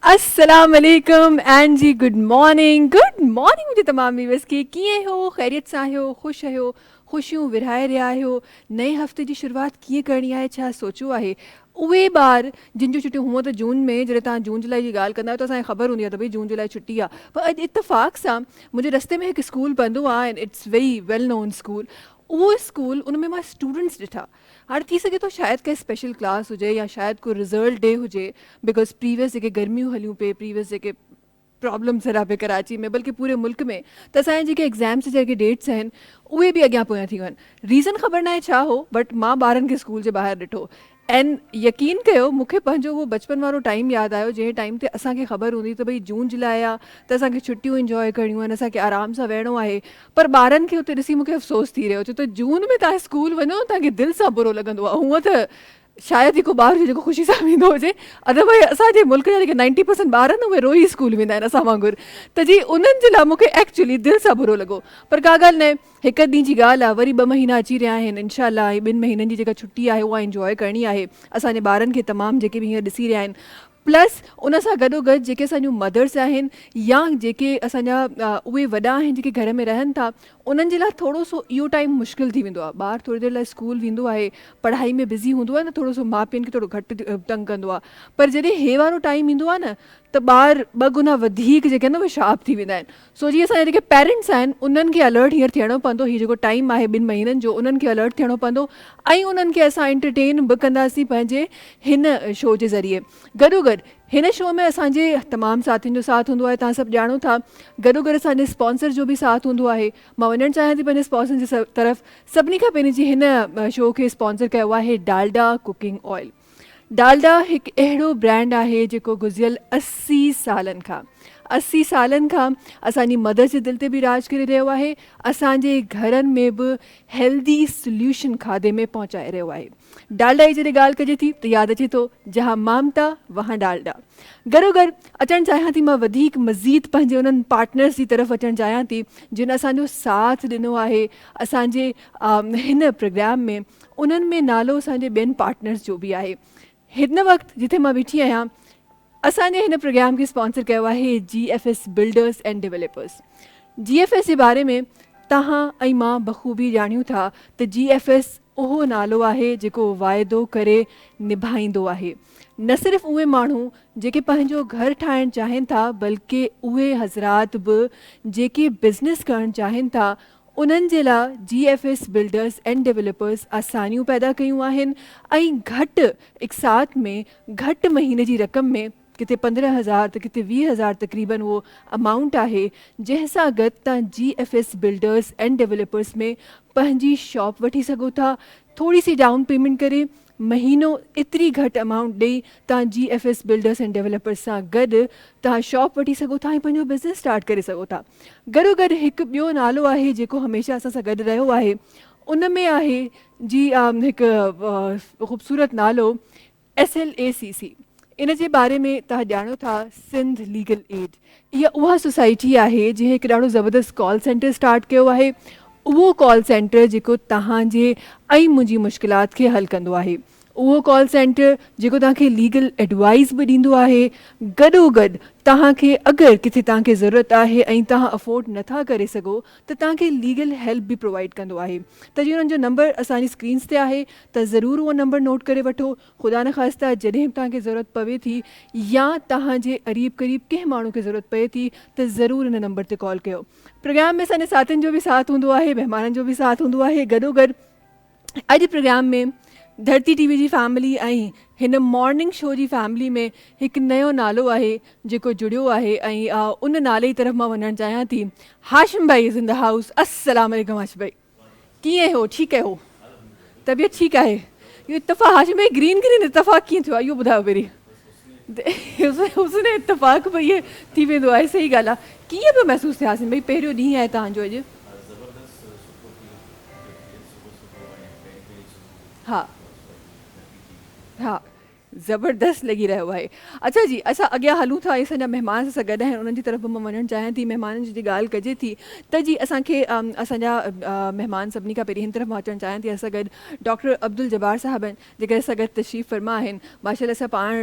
अस्सलाम वालेकुम and ji good morning मुंहिंजे तमाम व्यूअर्स खे कीअं हो ख़ैरियत सां आहियो ख़ुशि आहियो ख़ुशियूं विरहाए रहिया आहियो नए हफ़्ते जी शुरूआत कीअं करणी आहे छा सोचियो आहे उहे ॿार जिन जूं छुटियूं हूअं त जून में जॾहिं तव्हां जून जुलाई जी ॻाल्हि कंदा आहियो त असांखे ख़बर हूंदी आहे त भई जून जुलाई छुटी आहे पर अॼु इत्तेफ़ाक़ सां मुंहिंजे रस्ते में हिकु स्कूल पवंदो आहे and it's very well non school उहो स्कूल उन में मां स्टूडेंट्स ॾिठा हाणे थी सघे थो शायदि कंहिं स्पेशल क्लास हुजे या शायदि कोई रिज़ल्ट डे हुजे बिकॉज प्रीवियस जेके गर्मियूं हलियूं पे प्रीवियस जेके प्रॉब्लम्स हलिया पे कराची में बल्कि पूरे मुल्क में त असांजे जेके एग्ज़ाम्स जेके डेट्स आहिनि उहे बि अॻियां पोयां थी वञनि रीज़न ख़बर न आहे छा हो बट मां ॿारनि खे स्कूल जे ॿाहिरि ॾिठो एंड यकीन कयो मूंखे पंहिंजो उहो बचपन वारो टाइम यादि आयो जंहिं टाइम ते असांखे ख़बर हूंदी त भई जून जुलाई आहे त असांखे छुट्टियूं इंजॉय करणियूं आहिनि असांखे आराम सां वेहणो आहे पर ॿारनि खे हुते ॾिसी मूंखे अफ़सोस थी रहियो छो त जून में तव्हां स्कूल वञो तव्हांखे दिलि सां बुरो लॻंदो आहे हूअं त शायदि हिकु ॿार हुजे जेको ख़ुशी सां वेंदो हुजे अदरवाइज़ असांजे मुल्क जा जेके 90% ॿार आहिनि उहे रोई स्कूल वेंदा आहिनि असां वांगुरु त जी उन्हनि जे लाइ मूंखे एक्चुअली दिलि सां बुरो लॻो पर का ॻाल्हि न हिकु ॾींहं जी ॻाल्हि आहे वरी 2 महीना अची रहिया आहिनि इनशा ऐं 2 महीननि जी जेका छुटी आहे उहा इंजॉय करणी आहे असांजे ॿारनि खे तमामु जेके बि हींअर ॾिसी रहिया आहिनि प्लस उन सां गॾोगॾु जेके असांजूं मदर्स आहिनि या जेके असांजा उहे वॾा आहिनि जेके घर में रहनि था उन्हनि जे लाइ थोरो सो इहो टाइम मुश्किल थी वेंदो आहे ॿारु थोरी देरि लाइ स्कूल वेंदो आहे पढ़ाई में बिज़ी हूंदो आहे न थोरो सो माउ पीउनि खे थोरो घटि तंग कंदो आहे पर जॾहिं हे वारो टाइम ईंदो आहे न त ॿार 2 गुना वधीक जेके आहिनि उहे शार्प थी वेंदा आहिनि सो जीअं असांजा जेके पेरेंट्स आहिनि उन्हनि खे अलर्ट हींअर थियणो पवंदो हीअ जेको टाइम आहे 2 महीननि जो उन्हनि खे अलर्ट थियणो पवंदो ऐं उन्हनि खे असां एंटरटेन बि कंदासीं पंहिंजे हिन शो जे ज़रिए गॾोगॾु हिन शो में असांजे तमामु साथियुनि जो साथ हूंदो आहे तव्हां सभु ॼाणो था गॾोगॾु असांजे स्पॉन्सर जो बि साथ हूंदो आहे मां वञणु चाहियां थी पंहिंजे स्पॉन्सर जी तरफ़ सभिनी खां पहिरीं जी हिन शो खे स्पॉन्सर कयो आहे डालडा कुकिंग ऑयल डालडा हिकु अहिड़ो ब्रांड आहे जेको गुज़िरियल 80 सालनि खां असांजी मदर जे दिलि ते बि राज करे रहियो आहे असांजे घरनि में बि हेल्दी सोल्यूशन खाधे में पहुचाए रहियो आहे डालडा जी जॾहिं ॻाल्हि कजे थी त यादि अचे थो जहाँ मामता वहाँ डालडा गॾोगॾु अचणु चाहियां थी मां वधीक मज़ीद पंहिंजे उन्हनि पार्टनर्स जी तरफ़ अचणु चाहियां थी जिन असांजो साथ ॾिनो आहे असांजे हिन प्रोग्राम में उन्हनि में नालो असांजे ॿियनि पार्टनर्स जो बि आहे हिन वक़्तु जिथे मां बीठी आहियां असांजे हिन प्रोग्राम खे स्पॉन्सर कयो आहे GFS builders and developers GFS जे बारे में तव्हां ऐं मां बख़ूबी ॼाणियूं था त GFS उहो नालो आहे जेको वाइदो करे निभाईंदो आहे न सिर्फ़ु उहे माण्हू जेके पंहिंजो घरु ठाहिणु चाहिनि था बल्कि उहे हज़रात बि जेके बिज़नेस करणु चाहिनि था उन्हनि जे लाइ GFS बिल्डर्स एंड डेवलपर्स आसानियूं पैदा कयूं आहिनि ऐं घटि हिकु साथ में घटि महीने जी रक़म में किथे 15,000 त किथे 20,000 तक़रीबन उहो अमाउंट आहे जंहिंसां गॾु तव्हां GFS बिल्डर्स एंड डेवलपर्स में पंहिंजी शॉप वठी सघो था थोरी सी डाउन पेमेंट करे महीनो एतिरी घटि अमाउंट ॾेई तव्हां GFS बिल्डर्स एंड डेवलपर्स सां गॾु तव्हां शॉप वठी सघो था ऐं पंहिंजो बिज़नेस स्टार्ट करे सघो था गॾोगॾु हिकु ॿियो नालो आहे जेको हमेशह असां सां गॾु रहियो आहे उन में आहे जी हिकु ख़ूबसूरत नालो SLACC इन जे बारे में तव्हां ॼाणो था सिंध लीगल एड इहा उहा सोसाइटी आहे जंहिं हिकु ॾाढो ज़बरदस्त कॉल सेंटर स्टार्ट कयो आहे उहो कॉल सेंटर जेको तव्हांजे ऐं मुंहिंजी मुश्किलात खे हल कंदो आहे उहो कॉल सेंटर जेको तव्हांखे लीगल एडवाइस बि ॾींदो आहे गॾोगॾु तव्हांखे अगरि किथे तव्हांखे ज़रूरत आहे ऐं तव्हां अफोर्ड नथा करे सघो त तव्हांखे लीगल हेल्प बि प्रोवाइड कंदो आहे त जीअं हुननि जो नंबर असांजी स्क्रीन्स ते आहे त ज़रूरु उहो नंबर नोट करे वठो ख़ुदा न ख़ास्ता जॾहिं बि तव्हांखे ज़रूरत पवे थी या तव्हांजे क़रीब क़रीब कंहिं माण्हू खे ज़रूरत पए थी त ज़रूरु हिन नंबर ते कॉल कयो प्रोग्राम में असांजे साथियुनि जो बि साथ हूंदो आहे महिमाननि जो बि साथ हूंदो आहे गॾोगॾु अॼु प्रोग्राम में धरती TV जी फैमिली ऐं हिन मॉर्निंग शो जी फैमिली में हिकु नयो नालो आहे जेको जुड़ियो आहे ऐं उन नाले जी तरफ़ मां वञणु चाहियां थी हाशिम भाई इज़ इन द हाउस अस्सलाम वालेकुम हाशिम भाई कीअं हो ठीकु आहियो तबियत ठीकु आहे इहो इत्तफ़ाक़ हाशिम भाई ग्रीन इत्तफ़ाक़ कीअं थियो आहे इहो ॿुधायो पहिरीं हुस्न इत्तफ़ाक़ भई इहे थी वेंदो आहे सही ॻाल्हि आहे कीअं पियो महसूसु थिए हाशिम भाई पहिरियों ॾींहुं आहे तव्हांजो अॼु हा हा ज़बरदस्त लॻी रहियो आहे। अच्छा जी, असां अॻियां हलूं था, असांजा महिमान सां गॾु आहिनि, उन्हनि जी तरफ़ मां वञणु चाहियां थी। महिमाननि जी ॻाल्हि कजे थी त जी असांखे असांजा महिमान सभिनी खां पहिरीं हिन तरफ़ मां अचणु चाहियां थी। असां गॾु डॉक्टर अब्दुल जब्बार साहब आहिनि, जेके असां गॾु तशरीफ़ फरमा आहिनि। माशाल्लाह सां पाण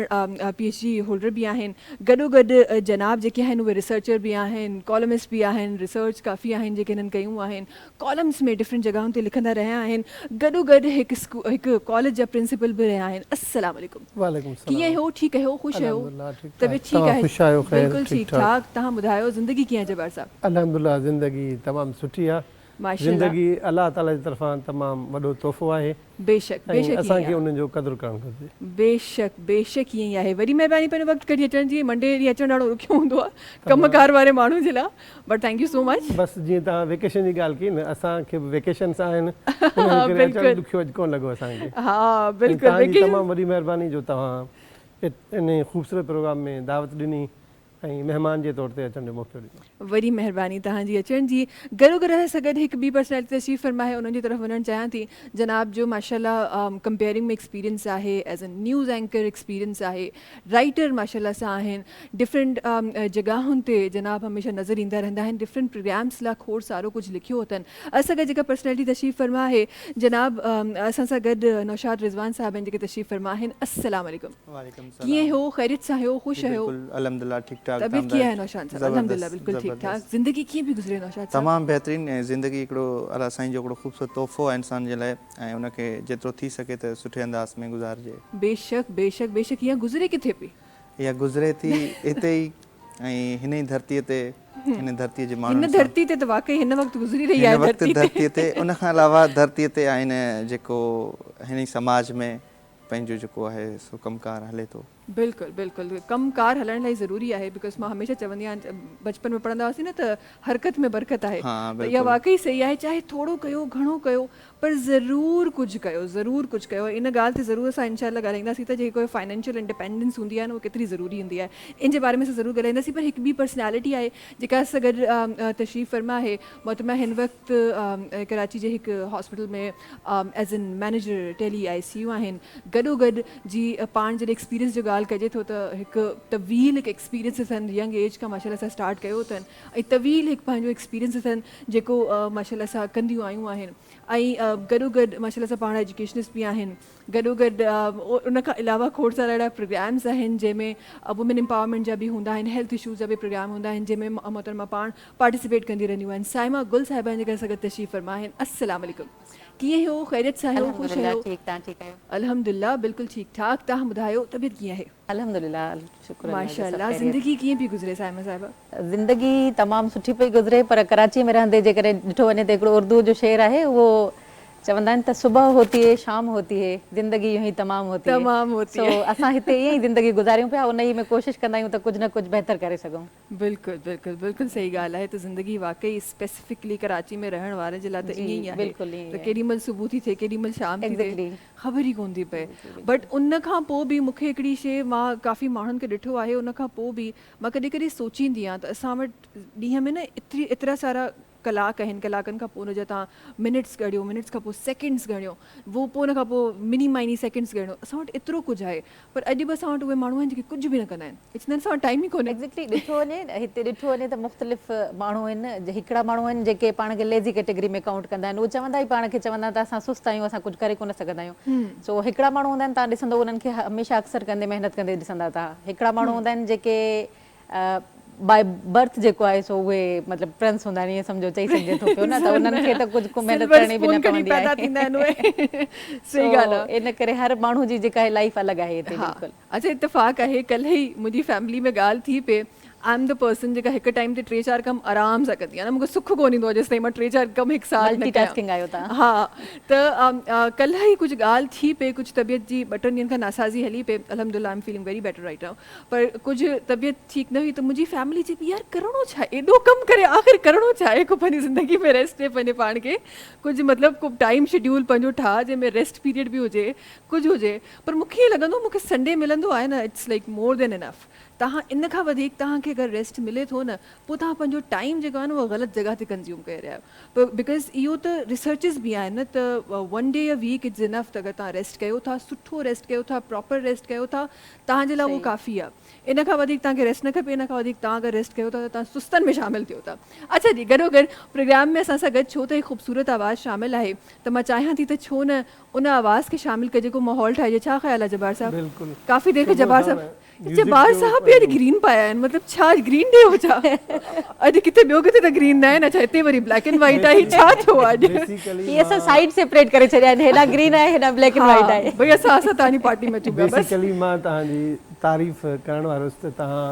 PhD होल्डर बि आहिनि। गॾोगॾु जनाब जेके आहिनि उहे रिसर्चर बि आहिनि, कॉलमिस्ट बि आहिनि, रिसर्च काफ़ी आहिनि जेके हिननि कयूं आहिनि, कॉलम्स में डिफरेंट जॻहियुनि ते लिखंदा रहिया आहिनि। गॾोगॾु हिकु कॉलेज जा प्रिंसिपल बि रहिया आहिनि। अस्सलाम वालेकुम। वालेकुम कीअं सलाम। हो? ठीकु आहियो? ख़ुशि आहियो? अल्हम्दुलिल्लाह ठीक ठाक। तबियत ठीकु आहे? ख़ुशि आहियो? ख़ैर बिल्कुलु ठीक ठीकु ठाक। ठाक। तव्हां ॿुधायो ज़िंदगी कीअं आहे जब्बार साहब? अल्हम्दुलिल्लाह ज़िंदगी तमामु सुठी आहे। माशाल्लाह। ज़िंदगी अलाह ताला जी तरफ़ां तमामु वॾो तोहफ़ो आहे बेशक ऐं बेशक ईअं ई असांखे आहे। उन जो क़दुरु करणु घुरिजे। बेशक बेशक ईअं ई आहे। वरी महिरबानी पंहिंजो वक़्तु कढी अचण जी। मंडे ॾींहुं अचणु ॾाढो ॾुखियो हूंदो आहे कमकार वारे माण्हू जे लाइ, but thank you so much. बसि जीअं तव्हां वेकेशन जी ॻाल्हि कई न, असांखे बि वेकेशन्स आहिनि, उन करे अचणु ॾुखियो कोन लॻो असांखे। हा बिल्कुलु। तव्हांजी तमामु वॾी महिरबानी जो तव्हां इन ख़ूबसूरत प्रोग्राम में दावत ॾिनी ऐं महिमान जे तौर ते अचण जो मौक़ो ॾिनो। वरी महिरबानी तव्हांजी अचण जी। गॾोगॾु सां गॾु हिकु ॿी पर्सनैलिटी तशरीफ़ फरमा आहे, उन्हनि जी तरफ़ वञणु चाहियां थी। जनाब जो माशाल्लाह कंपेयरिंग में एक्सपीरियंस आहे, as a news anchor experience आहे, राइटर माशाल्लाह सां आहिनि। डिफरेंट जॻहुनि ते जनाब हमेशह नज़र ईंदा रहंदा आहिनि। डिफरेंट प्रोग्राम्स लाइ खोड़ सारो कुझु लिखियो अथनि। असां गॾु जेका पर्सनैलिटी तशरीफ़ फरमा आहे जनाब असां सां गॾु नौशाद रिज़वान साहब आहिनि, जेके तशरीफ़ फरमा आहिनि। अस्सलाम वालेकुम। वालेकुम सलाम। कीअं हो? ख़ैरियत सां हो? ख़ुशि आहियो? बिल्कुल अल्हम्दुलिल्लाह ठीक ठाक। तबियत कीअं आहे नौशाद साहब? अल्हम्दुलिल्लाह बिल्कुलु ठीकु ठाक। ज़िंदगी कीअं बि गुज़रे नौशाद साहब? तमामु बहितरीनु। ज़िंदगी हिकिड़ो अलाह साईं जो हिकिड़ो ख़ूबसूरत तोहफ़ो आहे इंसान जे लाइ ऐं उनखे जेतिरो थी सघे त सुठे अंदाज़ में गुज़ारिजे। बेशक बेशक बेशक। ईअं गुज़रे किथे पई? इहा गुज़रे थी हिते ई ऐं हिन ई धरतीअ ते, हिन धरतीअ जे माण्हुनि हिन सां। धरती ते त वाक़ई हिन वक़्तु गुज़री रही हिन आहे वक़्तु धरतीअ ते। उनखां अलावा धरतीअ ते आहिनि जेको हिन ई समाज में पंहिंजो जेको आहे सो कमकार हले थो। बिल्कुलु बिल्कुलु। कमकार हलण लाइ ज़रूरी आहे, बिकॉज़ मां हमेशह चवंदी आहियां, बचपन में पढ़ंदा हुआसीं न त हरकत में बरकत आहे। हाँ, त इहा वाक़ई सही आहे। चाहे थोरो कयो घणो कयो, पर ज़रूरु कुझु कयो, ज़रूरु कुझु कयो। इन ॻाल्हि ते ज़रूरु असां इंशाअल्लाह ॻाल्हाईंदासीं त जेको फाइनेंशियल इंडिपेंडेंस हूंदी आहे न, उहा केतिरी ज़रूरी हूंदी आहे, इन जे बारे में असां ज़रूरु ॻाल्हाईंदासीं। पर हिकु ॿी पर्सनैलिटी आहे जेका असां गॾु तशरीफ़ फरमा आहे। मोहतरमा हिन वक़्तु कराची जे हिकु हॉस्पिटल में as an manager tele ICU आहिनि। गॾोगॾु जी पाण जॾहिं एक्सपीरियंस जो ॻाल्हि कजे थो त हिकु तवील हिकु एक्सपीरियंस अथनि, यंग एज खां माशाल्लाह सां स्टार्ट कयो अथनि ऐं तवील हिकु पंहिंजो एक्सपीरियंस अथनि जेको माशाल्लाह सां कंदियूं आयूं आहिनि। ऐं गॾोगॾु माशाल्लाह सां पाण एजुकेशनिस्ट बि आहिनि। गॾोगॾु उनखां अलावा खोड़ सारा अहिड़ा प्रोग्राम्स आहिनि जंहिंमें वुमेन एम्पावरमेंट जा बि हूंदा आहिनि, हेल्थ इशूज़ जा बि प्रोग्राम हूंदा आहिनि, जंहिंमें मोहतरमा पाण पार्टिसिपेट कंदी रहंदियूं आहिनि। साइमा गुल साहिबा आहिनि जेका असां गॾु तशरीफ़ फरमा आहिनि। अस्सलाम वालेकुम। कीअं हो? ख़ैरियत सां आहियो? ख़ुशि आहियो? अल्हम्दुलिल्लाह बिल्कुलु ठीकु ठाक। तव्हां ॿुधायो तबियत कीअं आहे? अल्हम्दुलिल्लाह शुक्र माशाल्लाह। ज़िंदगी कीअं पई गुज़रे साइमा साहिबा? ज़िंदगी तमामु सुठी पई गुज़रे, पर कराची में रहंदे जेकॾहिं ॾिठो वञे त हिकिड़ो उर्दू जो शेर आहे, उहो चवंदा आहिनि त सुबह होती है शाम होती है, ज़िंदगी यूं ही तमामु होती है। सो असां हिते ईअं ई ज़िंदगी गुज़ारियूं पिया, उन ई में कोशिशि कंदा आहियूं त कुझु न कुझु बहितर करे सघूं। बिल्कुलु बिल्कुलु बिल्कुलु सही ॻाल्हि आहे। त ज़िंदगी वाक़ई स्पेसिफिकली कराची में रहण वारे जे लाइ त ईअं ई आहे। त केॾी महिल सुबुह थी थिए, केॾी महिल शाम थी थिए, ख़बर ई कोन थी पए। बट उन खां पोइ बि मूंखे हिकिड़ी शइ, मां काफ़ी माण्हुनि खे ॾिठो आहे, उन खां पोइ बि मां कॾहिं कॾहिं सोचींदी आहियां त असां वटि ॾींहं में न एतिरा सारा कलाक आहिनि, कलाकनि खां पोइ हुनजा तव्हां मिनट्स ॻणियो, मिनट्स खां पोइ सेकेंड्स ॻणियो, वो पोइ हुन खां पोइ मिनी माइनी सेकेंड्स ॻणियो। असां वटि एतिरो कुझु आहे, पर अॼु बि असां वटि उहे माण्हू आहिनि जेके कुझु बि न कंदा आहिनि। इट्स असां वटि टाइम ई कोन्हे। एक्ज़ैक्टली ॾिठो वञे हिते ॾिठो वञे त मुख़्तलिफ़ माण्हू आहिनि। हिकिड़ा माण्हू आहिनि जेके पाण खे लेज़ी कैटेगरी में काउंट कंदा आहिनि। उहे चवंदा ई पाण खे चवंदा त असां सुस्तु आहियूं, असां कुझु करे कोन सघंदा आहियूं। सो हिकिड़ा माण्हू हूंदा आहिनि, तव्हां ॾिसंदो उन्हनि खे हमेशह अक्सर कंदे महिनत कंदे ॾिसंदा था। हिकिड़ा माण्हू हूंदा आहिनि जेके बाय बर्थ जेको आहे सो उहे मतिलबु प्रिंस हूंदा आहिनि, ईअं सम्झो चई सघिजे थो पियो न, त उन्हनि खे त कुझु महिनत करणी बि न पवंदी आहे। सही ॻाल्हि आहे। इन करे हर माण्हू जी जेका आहे लाइफ अलॻि आहे हिते। बिल्कुलु। अच्छा, इत्तेफ़ाक़ आहे, कल्ह ई मुंहिंजी फैमिली में ॻाल्हि थी पए। आई एम द पर्सन जेका हिकु टाइम ते 3-4 कम आराम सां कंदी आहे न, मूंखे सुख कोन ईंदो आहे जेसिताईं मां 3-4 कम हिकु साथ न कयां। हा, त कल्ह ई कुझु ॻाल्हि थी पए, कुझु तबियत जी 2-3 ॾींहंनि खां नासाज़ी हली पए। अल्हम्दुलिल्लाह I am feeling very better right now. पर कुझु तबियत ठीकु न हुई, त मुंहिंजी फैमिली चई यार करिणो छा आहे, एॾो कमु करे आख़िर करिणो छा आहे, को पंहिंजी ज़िंदगी में रेस्ट ॾे पंहिंजे पाण खे, कुझु मतिलबु को टाइम शेड्यूल पंहिंजो ठाह जंहिंमें रेस्ट पीरियड बि हुजे, कुझु हुजे। पर मूंखे ईअं लॻंदो मूंखे संडे मिलंदो आहे न, it's like more than enough. तव्हां इन खां वधीक तव्हांखे अगरि रेस्ट मिले थो न पोइ तव्हां पंहिंजो टाइम जेको आहे न उहो ग़लति जॻह ते कंज़्यूम करे रहिया आहियो बिकॉज़ इहो त रिसर्चिस बि आहिनि न त 1 day a week it's enough त अगरि तव्हां रेस्ट कयो था सुठो रेस्ट कयो था प्रॉपर रेस्ट कयो था तव्हांजे लाइ उहो काफ़ी आहे इन खां वधीक तव्हांखे रेस्ट न खपे इन खां वधीक तव्हां अगरि रेस्ट कयो था त तव्हां सुस्तनि में शामिलु थियो था अच्छा जी गॾो गॾु प्रोग्राम में असां सां गॾु छो त हिकु ख़ूबसूरत आवाज़ु शामिलु आहे त मां चाहियां थी त छो न उन आवाज़ खे शामिलु कजे जेको माहौल ठाहिजे छा ख़्याल आहे जब्बार साहब बिल्कुलु काफ़ी देर खां सुबुह जब्बार सां साहब म्यूज़िक जब्बार जो साहब बि अॼु ग्रीन पाया आहिनि मतिलबु छा ग्रीन डे हो छा अॼु किथे ॿियो किथे त ग्रीन न आहिनि अच्छा हिते वरी ब्लैक एंड वाइट आहे छा थियो आहे अॼु बेसिकली ये असां साइड सेपरेट करे छॾिया आहिनि हेॾा ग्रीन आहे हेॾा ब्लैक एंड वाइट आहे भई असां तव्हांजी पार्टी में अचूं पिया बसि बेसिकली मां तव्हांजी तारीफ़ करण वारोसि त तव्हां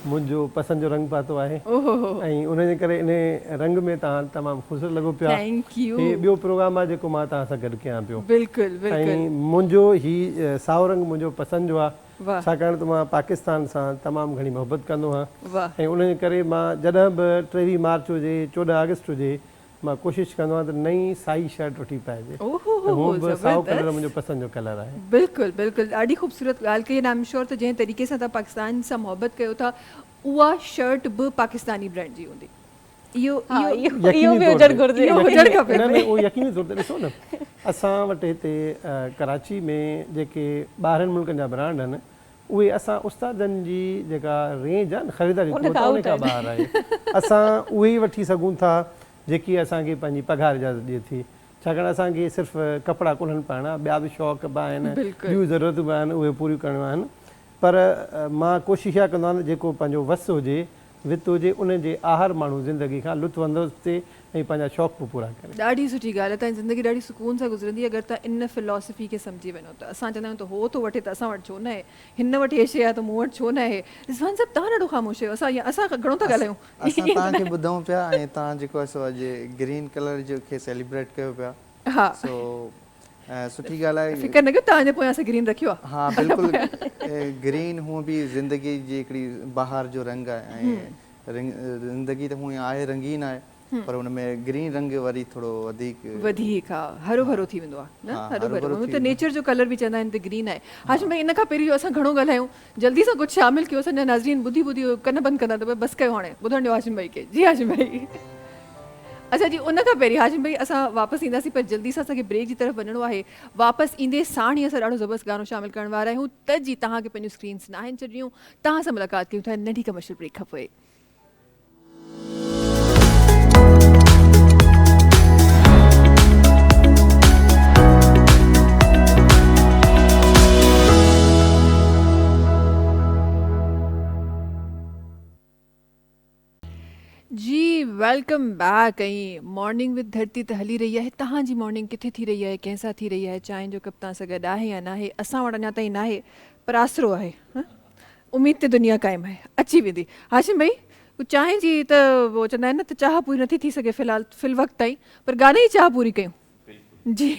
मुंहिंजो पसंदि जो रंग पातो आहे ओहो हो ऐं उनजे करे इन रंग में तव्हां तमामु ख़ुशि लॻो पिया थैंक यू हे ॿियो प्रोग्राम आहे जेको मां तव्हां सां गॾु कयां पियो बिल्कुलु बिल्कुलु ऐं मुंहिंजो ही साओ रंग मुंहिंजो पसंदि जो आहे वाह छाकाणि त मां पाकिस्तान सां तमामु घणी मोहबत कंदो आहियां वाह ऐं उनजे करे मां जॾहिं बि 23 मार्च हुजे 14 अगस्त हुजे मां कोशिशि कंदो आहियां त नई साई शर्ट वठी पाइजे ओहो ऐं हो हू बि साओ कलर ज़बरदस्त मुंहिंजो पसंदि जो कलर आहे बिल्कुलु बिल्कुलु ॾाढी ख़ूबसूरत ॻाल्हि कई आई एम श्योर त जंहिं तरीक़े सां तव्हां पाकिस्तान सां मोहबत कयो था उहा शर्ट बि पाकिस्तानी ब्रांड जी हूंदी इहो हा इहो इहो बि हुजणु घुरिजे इहो हुजणु खपे न न उहो यकीनी तौर ते ॾिसो न असां वटि हिते कराची में जेके ॿाहिरनि मुल्कनि जा ब्रांड आहिनि उहे असां उस्तादनि जी जेका रेंज आहे न ख़रीदारी उन खां ॿाहिरि आहे असां उहे ई वठी सघूं था जेकी असांखे पंहिंजी पघार इजाज़त ॾिए थी छाकाणि असांखे सिर्फ़ु कपिड़ा कोन्हनि पाइणा ॿिया बि शौक़ बि आहिनि ॿियूं ज़रूरतूं बि आहिनि उहे पूरियूं करणियूं आहिनि पर मां कोशिशि इहा कंदो आहियां जेको पंहिंजो वस हुजे वित हुजे उन जे आहार माण्हू ज़िंदगी खां लुत्फ़ अंदोज़ थिए ऐं पंहिंजा शौक़ बि पूरा करे ॾाढी सुठी ॻाल्हि आहे तव्हांजी ज़िंदगी ॾाढी सुकून सां गुज़रंदी अगरि तव्हां इन फिलॉसफी खे सम्झी वञो त असां चवंदा आहियूं त हो थो वठे त असां वटि छो न आहे हिन वटि हे शइ आहे त मूं वटि छो न आहे रिज़वान साहिबु तव्हां ॾाढो ख़ामोश आहियो असां घणो था ॻाल्हायूं असां तव्हांखे ॿुधूं पिया ऐं तव्हां जेको आहे सो अॼु ग्रीन कलर जो खे सेलिब्रेट कयो पिया हा सो सुठी ॻाल्हि आहे फिकर न कयो तव्हांजे पोयां असां ग्रीन रखियो आहे हा बिल्कुलु ग्रीन हूअं बि ज़िंदगी जी हिकिड़ी बहार जो रंग आहे ऐं ज़िंदगी त हूअं आहे रंगीन आहे पर हुन में ग्रीन रंग वरी थोरो वधीक हा हरो भरो थी वेंदो आहे न हरो भरो त नेचर जो कलर बि चवंदा आहिनि त ग्रीन आहे हाशिम भाई इन खां पहिरीं जो असां घणो ॻाल्हायूं जल्दी सां कुझु शामिलु कयो असांजा नाज़रीन ॿुधी ॿुधी कन बंदि कंदा त बसि कयो हाणे ॿुधण ॾियो हाशिम भाई खे जी हाशिम भाई अच्छा जी उन खां पहिरीं हाशिम भाई असां वापसि ईंदासीं पर जल्दी सां असांखे ब्रेक जी तरफ़ वञिणो आहे वापसि ईंदे साण ई असां ॾाढो ज़बरदस्त गानो शामिलु करण वारा आहियूं त जी तव्हांखे पंहिंजूं स्क्रीन्स न आहिनि छॾियूं तव्हां सां मुलाक़ात कयूं था नंढी कमर्शियल ब्रेक खां पोइ जी वेलकम बैक ऐं मॉर्निंग विद धरती त हली रही आहे तव्हांजी मॉर्निंग किथे थी रही आहे कंहिंसां थी रही आहे चांहि जो कप तव्हां सां गॾु आहे या न आहे असां वटि अञा ताईं न आहे पर आसरो आहे उमेद ते दुनिया क़ाइमु आहे अची वेंदी हाशिम भाई चांहि जी त उहो चवंदा आहिनि न त चाह पूरी नथी थी सघे फ़िलहाल फ़िल वक़्तु ताईं पर गाने जी चाह पूरी कयूं जी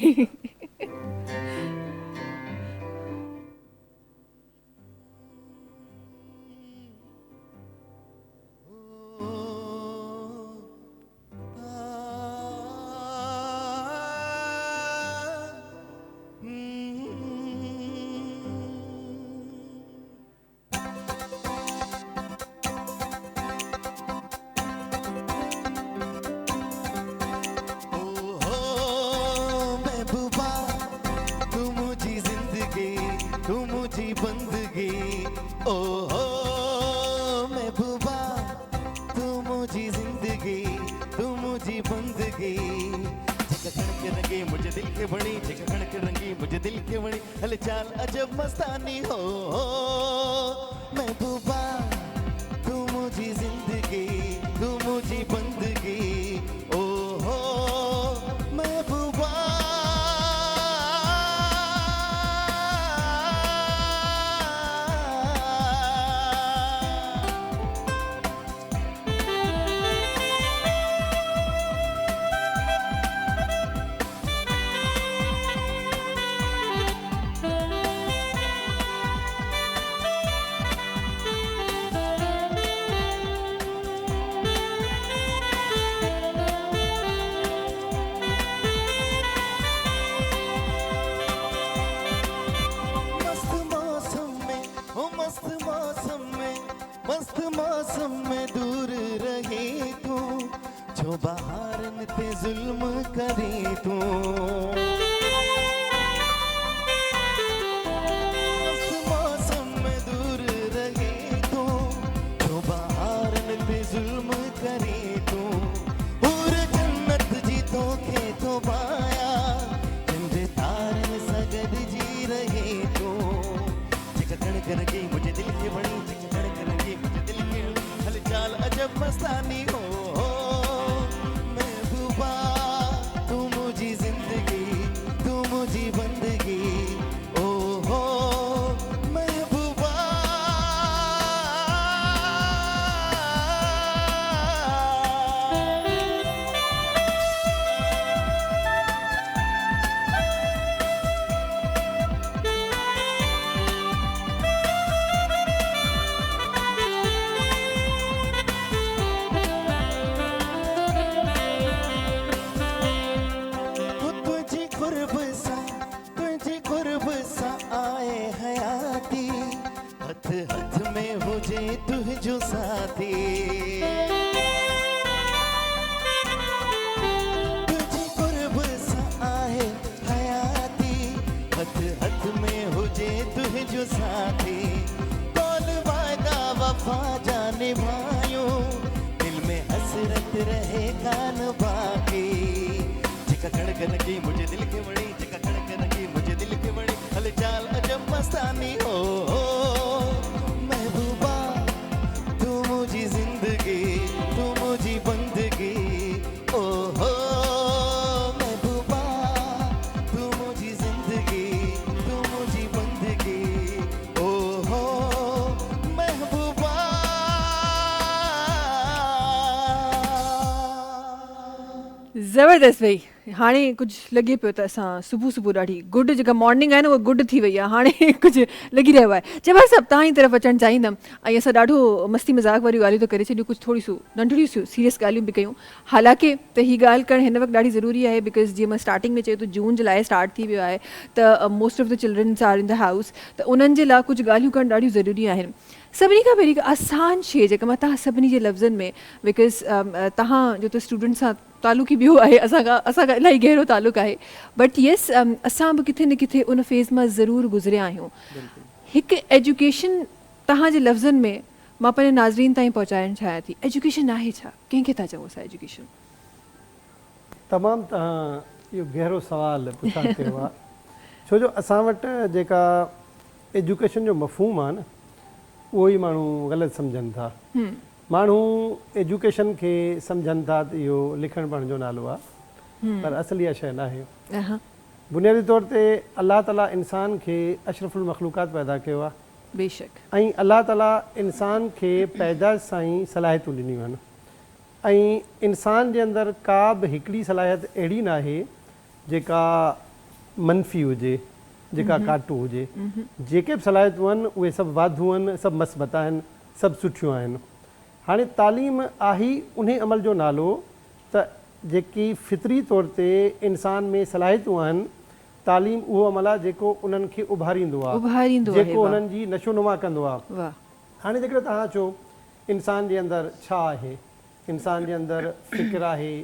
मस्त मौसम में दूर रहे तू, जो बहारन पे जुल्म करे तू। मस्त मौसम में दूर रहे तू, जो बहारन पे जुल्म करे तू। पूरे जन्नत जी तो के तो पाया, चंद्र तारन सगद जी रहे तू। चिकन करके मुझे दिल के बड़ी, चिकन करके मुझे दिल के हलचल अजब मस्तानी हो। महबूबा तू मुझी जिंदगी, तू मुझी बंदगी, ओ हो महबूबा। तुझी कुर्ब सा आए हयाती, हथ हथ में हो जे तुझ जो साथी। तुझी कुर्ब सा आए हयाती, हथ हथ में हो जे तुझ जो साथी। कौन वादा वफा जाने भाइयों, दिल में हसरत रहे कान बाकी। कड़कन की मुझे दिल के बड़ी, कड़कन की मुझे दिल के बड़ी, हलचल अजब मस्तानी हो। महबूबा तू मुझी जिंदगी, तू मुझी बंदगी, ओ हो महबूबा तू मुझी जिंदगी, तू मुझी बंदगी, ओ हो महबूबा। ज़बरदस्त भई। हाणे कुझु लॻे पियो त असां सुबुह सुबुह ॾाढी गुड जेका मॉर्निंग आहे न उहा गुड थी वई आहे। हाणे कुझु लॻी रहियो आहे। जवाहर साहब तव्हां जी तरफ़ अचणु चाहींदमि ऐं असां ॾाढो मस्ती मज़ाक वारियूं ॻाल्हियूं त करे छॾियूं, कुझु थोरी सू नंढड़ियूं सियूं सीरियस ॻाल्हियूं बि कयूं। हालांकि त हीअ ॻाल्हि करणु हिन वक़्तु ॾाढी ज़रूरी आहे, बिकॉज़ जीअं मां स्टार्टिंग में चयो त जून जुलाई स्टार्ट थी वियो आहे त most of the childrens are in the house, त उन्हनि जे लाइ कुझु ॻाल्हियूं करणु ॾाढियूं ज़रूरी आहिनि। सभिनी खां पहिरीं आसान शइ जेका मां तव्हां सभिनी जे लफ़्ज़नि में, बिकॉज़ तव्हांजो त स्टूडेंट सां तालुक़ ई ॿियो आहे, असांखां इलाही गहरो तालुक़ु आहे, बट येस असां बि किथे न किथे उन फेज़ मां ज़रूरु गुज़रिया आहियूं। हिकु एजुकेशन तव्हांजे लफ़्ज़नि में मां पंहिंजे नाज़रीन ताईं पहुचाइणु चाहियां थी, एजुकेशन आहे छा, कंहिंखे था चऊं असां एजुकेशन? तमामु तव्हां इहो गहरो सुवालु पुछा कयो आहे, छो जो असां वटि जेका एजुकेशन जो मफ़हूम आहे न उहो ई माण्हू ग़लति सम्झनि था। माण्हू एजुकेशन खे सम्झनि था त इहो लिखणु पढ़ण जो नालो आहे, पर असली इहा शइ न आहे। बुनियादी तौर ते अलाह ताला इंसान खे अशरफुल मखलूक़ात पैदा कयो आहे, बेशक, ऐं अलाह ताला इंसान खे पैदाइश सां ई सलाहियतूं ॾिनियूं आहिनि, ऐं इंसान जे अंदरि का बि हिकिड़ी सलाहियत अहिड़ी न आहे जेका मनफ़ी हुजे, जेका काटू हुजे। जेके बि सलाहियतूं आहिनि उहे सभु वाधू आहिनि, सभु मस्बत आहिनि, सभु सुठियूं आहिनि। हाणे तालीम आहे ई उन अमल जो नालो त जेकी फितरी तौर ते इंसान में सलाहियतूं आहिनि, तालीम उहो अमल आहे जेको उन्हनि खे उभारींदो आहे, जेको उन्हनि जी नशोनुमा कंदो आहे। हाणे जेकॾहिं तव्हां चओ इंसान जे अंदरि छा आहे, इंसान जे अंदरि फ़िक्र आहे,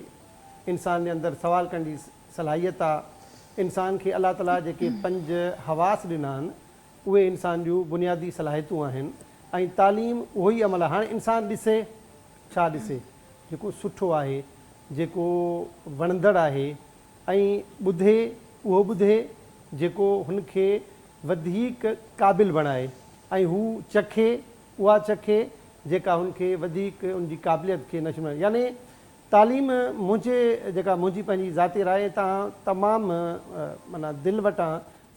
इंसान जे अंदरि सवाल करण जी सलाहियत आहे, इंसान खे अलाह ताला जेके 5 हवास ॾिना आहिनि उहे इंसान जूं बुनियादी सलाहियतूं आहिनि, ऐं तालीम उहो ई अमल आहे। हाणे इंसानु ॾिसे छा ॾिसे, जेको सुठो आहे, जेको वणंदड़ आहे, ऐं ॿुधे उहो ॿुधे जेको हुनखे वधीक क़ाबिल बणाए, ऐं हू चखे उहा चखे जेका हुनखे वधीक उनजी क़ाबिलियत खे न सुञाणे। यानी तालीम मुंहिंजी पंहिंजी ज़ाती राय तव्हां तमामु माना दिलि वटां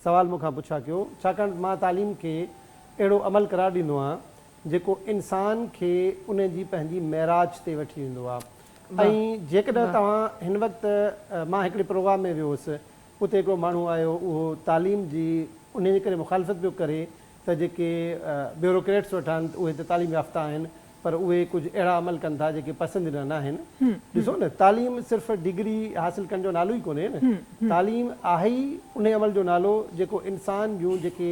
सवाल मूंखां पुछा कयो, छाकाणि मां तालीम खे अहिड़ो अमल करार ॾींदो आहियां जेको इंसान खे उन जी पंहिंजी महराज ते वठी वेंदो आहे। ऐं जेकॾहिं तव्हां हिन वक़्तु मां हिकिड़े प्रोग्राम में वियो हुउसि, उते हिकिड़ो माण्हू आयो, उहो तालीम जी उन जे करे मुखालफ़त पियो करे त जेके ब्यूरोक्रेट्स वेठा आहिनि उहे त तालीम याफ़्ता आहिनि, पर उहे कुझु अहिड़ा अमल कनि था जेके पसंदीदा न आहिनि। ॾिसो न, तालीम सिर्फ़ु डिग्री हासिलु करण जो नालो ई कोन्हे न, तालीम आहे ई उन अमल जो नालो जेको इंसान जूं जेके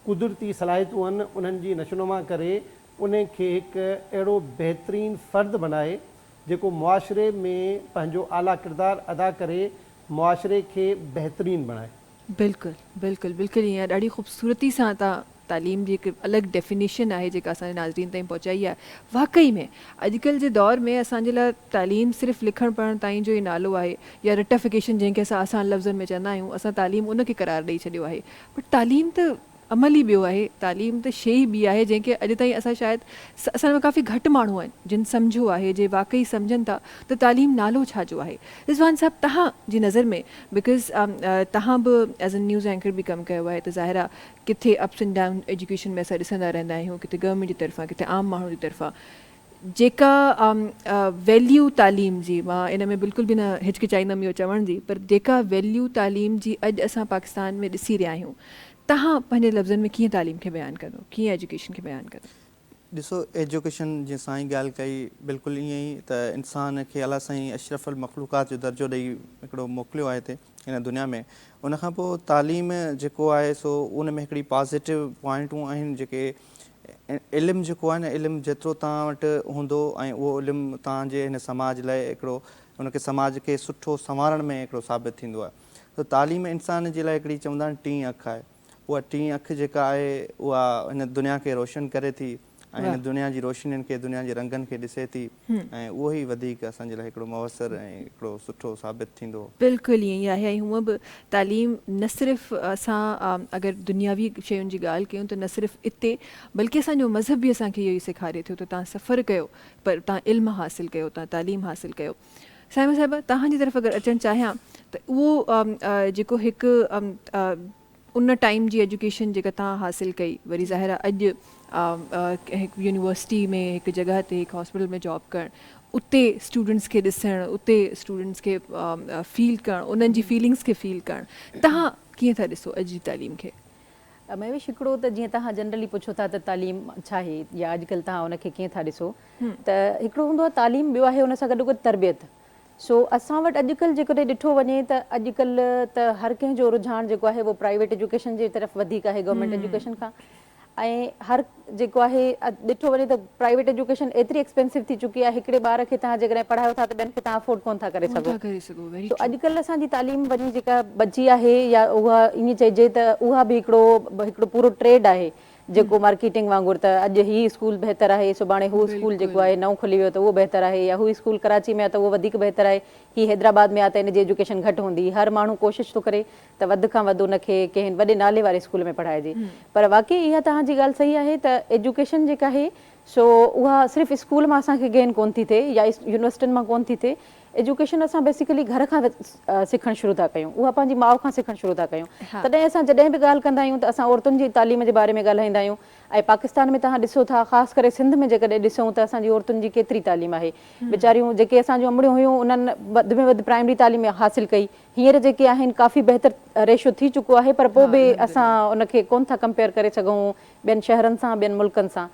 कुदरती सलाहियतूं आहिनि उन्हनि जी नशोनुमा करे उन खे हिकु अहिड़ो बहितरीनु फ़र्द बणाए जेको मुआशिरे में पंहिंजो आला किरदारु अदा करे मुआशिरे खे बहितरीनु बणाए। बिल्कुलु बिल्कुलु बिल्कुलु ईअं ॾाढी ख़ूबसूरती सां तव्हां तालीम जी हिकु अलॻि डेफिनेशन आहे जेका असांजे नाज़रीन ताईं पहुचाई आहे। वाक़ई में अॼुकल्ह जे दौर में असांजे लाइ तालीम सिर्फ़ु लिखणु पढ़णु ताईं जो ई नालो आहे या रिटिफिकेशन जंहिंखे असां आसान लफ़्ज़नि में चवंदा आहियूं, असां तालीम उनखे करार ॾेई छॾियो आहे। बट तालीम त अमल ई ॿियो आहे, तालीम त शइ ॿी आहे जंहिंखे अॼु ताईं असां शायदि असां में काफ़ी घटि माण्हू आहिनि जिन सम्झो आहे, जे वाक़ई सम्झनि था त तालीम नालो छा जो आहे। रिज़वान साहब तव्हांजी नज़र में बिकॉज़ तव्हां बि एज़ अ न्यूज़ एंकर बि कमु कयो आहे, त ज़ाहिर आहे किथे अप्स एंड डाउन एजुकेशन में असां ॾिसंदा रहंदा आहियूं, किथे गवर्नमेंट जी तरफ़ां किथे आम माण्हू जी तरफ़ां जेका वैल्यू तालीम जी, मां इन में बिल्कुलु बि न हिचकिचाईंदमि इहो चवण जी, पर जेका वैल्यू तालीम जी अॼु असां पाकिस्तान में ॾिसी रहिया आहियूं, तव्हां पंहिंजे लफ़्ज़नि में कीअं तालीम खे बयानु कंदो, कीअं एजुकेशन खे बयानु कंदो? ॾिसो, एजुकेशन जीअं साईं ॻाल्हि कई बिल्कुलु ईअं ई त इंसान खे अलाह साईं अशरफुल मख़लूक़ात जो दर्जो ॾेई हिकिड़ो मोकिलियो आहे हिते हिन दुनिया में। उनखां पोइ तालीम जेको आहे सो उन में हिकिड़ी पॉज़िटिव पॉइंटूं आहिनि जेके इल्मु जेको आहे न, इल्मु जेतिरो तव्हां वटि हूंदो ऐं उहो इल्मु तव्हांजे हिन समाज लाइ हिकिड़ो उनखे समाज खे सुठो संवारण में हिकिड़ो साबित थींदो आहे। त तालीम इंसान जे लाइ हिकिड़ी चवंदा आहिनि टीं अखि आहे। उहा टीं अखि जेका आहे उहा हिन दुनिया खे रोशन करे थी ऐं हिन दुनिया जी रोशनियुनि खे, दुनिया जे रंगनि खे ॾिसे थी ऐं उहो ई वधीक असांजे लाइ हिकिड़ो मुवसर ऐं हिकिड़ो सुठो साबित थींदो। बिल्कुलु ईअं ई आहे। ऐं हूअं बि तालीम न सिर्फ़ु असां अगरि दुनियावी शयुनि जी ॻाल्हि कयूं त न सिर्फ़ु इते, बल्कि असांजो मज़हब बि असांखे इहो ई सेखारे थो त तव्हां सफ़र कयो पर तव्हां इल्मु हासिलु कयो, तव्हां तालीम हासिलु कयो। साइमा साहिबा, तव्हांजी तरफ़ अगरि अचणु चाहियां त उहो जेको हिकु उन टाइम जी एजुकेशन जेका तव्हां हासिलु कई, वरी ज़ाहिर आहे अॼु हिकु यूनिवर्सिटी में, हिकु जॻह ते, हिकु हॉस्पिटल में जॉब करणु, उते स्टूडेंट्स खे ॾिसणु, उते स्टूडेंट्स खे फील करणु, उन्हनि जी फीलिंग्स खे फील करणु, तव्हां कीअं था ॾिसो अॼु जी तालीम खे? महविश हिकिड़ो त जीअं तव्हां जनरली पुछो था त तालीम छा आहे या अॼुकल्ह तव्हां उनखे कीअं था ॾिसो, त हिकिड़ो हूंदो आहे तालीम, ॿियो आहे हुन सां गॾु गॾु तरबियत। सो असां वटि अॼुकल्ह जेकॾहिं ॾिठो वञे त अॼुकल्ह त हर कंहिंजो रुझान जेको आहे उहो प्राइवेट एजुकेशन जे तरफ़ वधीक आहे गवर्नमेंट एजुकेशन खां। ऐं हर जेको आहे ॾिठो वञे त प्राइवेट एजुकेशन एतिरी एक्सपेंसिव थी चुकी आहे, हिकिड़े ॿार खे तव्हां जेकॾहिं पढ़ायो था त ॿियनि खे तव्हां अफोर्ड कोन था करे सघो। तो अॼुकल्ह असांजी तालीम वञी जेका बची आहे या उहा ईअं चइजे त उहा बि हिकिड़ो पूरो ट्रेड आहे जेको मार्केटिंग वांगुरु, त अॼु ही स्कूल बहितर आहे, सुभाणे हू स्कूल जेको आहे नओं खुली वियो त उहो बहितर आहे, या हू स्कूल कराची में आहे त उहो वधीक बहितर आहे, ही हैदराबाद में आहे त हिन जी एजुकेशन घटि हूंदी। हर माण्हू कोशिशि थो करे त वधि खां वधि उनखे कंहिं वॾे नाले वारे स्कूल में पढ़ाइजे। पर वाक़ई इहा तव्हांजी ॻाल्हि सही आहे त एजुकेशन जेका आहे सो उहा सिर्फ़ु स्कूल मां असांखे गेन कोन थी थिए या यूनिवर्सिटियुनि मां कोन थी थिए। एजुकेशन असां बेसिकली घर खां सिखणु शुरू था कयूं, उहा पंहिंजी माउ खां सिखणु शुरू था कयूं। तॾहिं असां जॾहिं बि ॻाल्हि कंदा आहियूं त असां औरतुनि जी तालीम जे बारे में ॻाल्हाईंदा आहियूं। ऐं पाकिस्तान में तव्हां ॾिसो था, ख़ासि करे सिंध में जेकॾहिं ॾिसूं त असांजी औरतुनि जी केतिरी तालीम आहे। वीचारियूं जेके असांजूं अमड़ियूं हुयूं उन्हनि वधि में वधि प्राइमरी तालीम हासिलु कई, हींअर जेके आहिनि काफ़ी बहितर रेशो थी चुको आहे, पर पोइ बि असां उनखे कोन था कंपेयर करे सघूं ॿियनि शहरनि सां, ॿियनि मुल्कनि सां।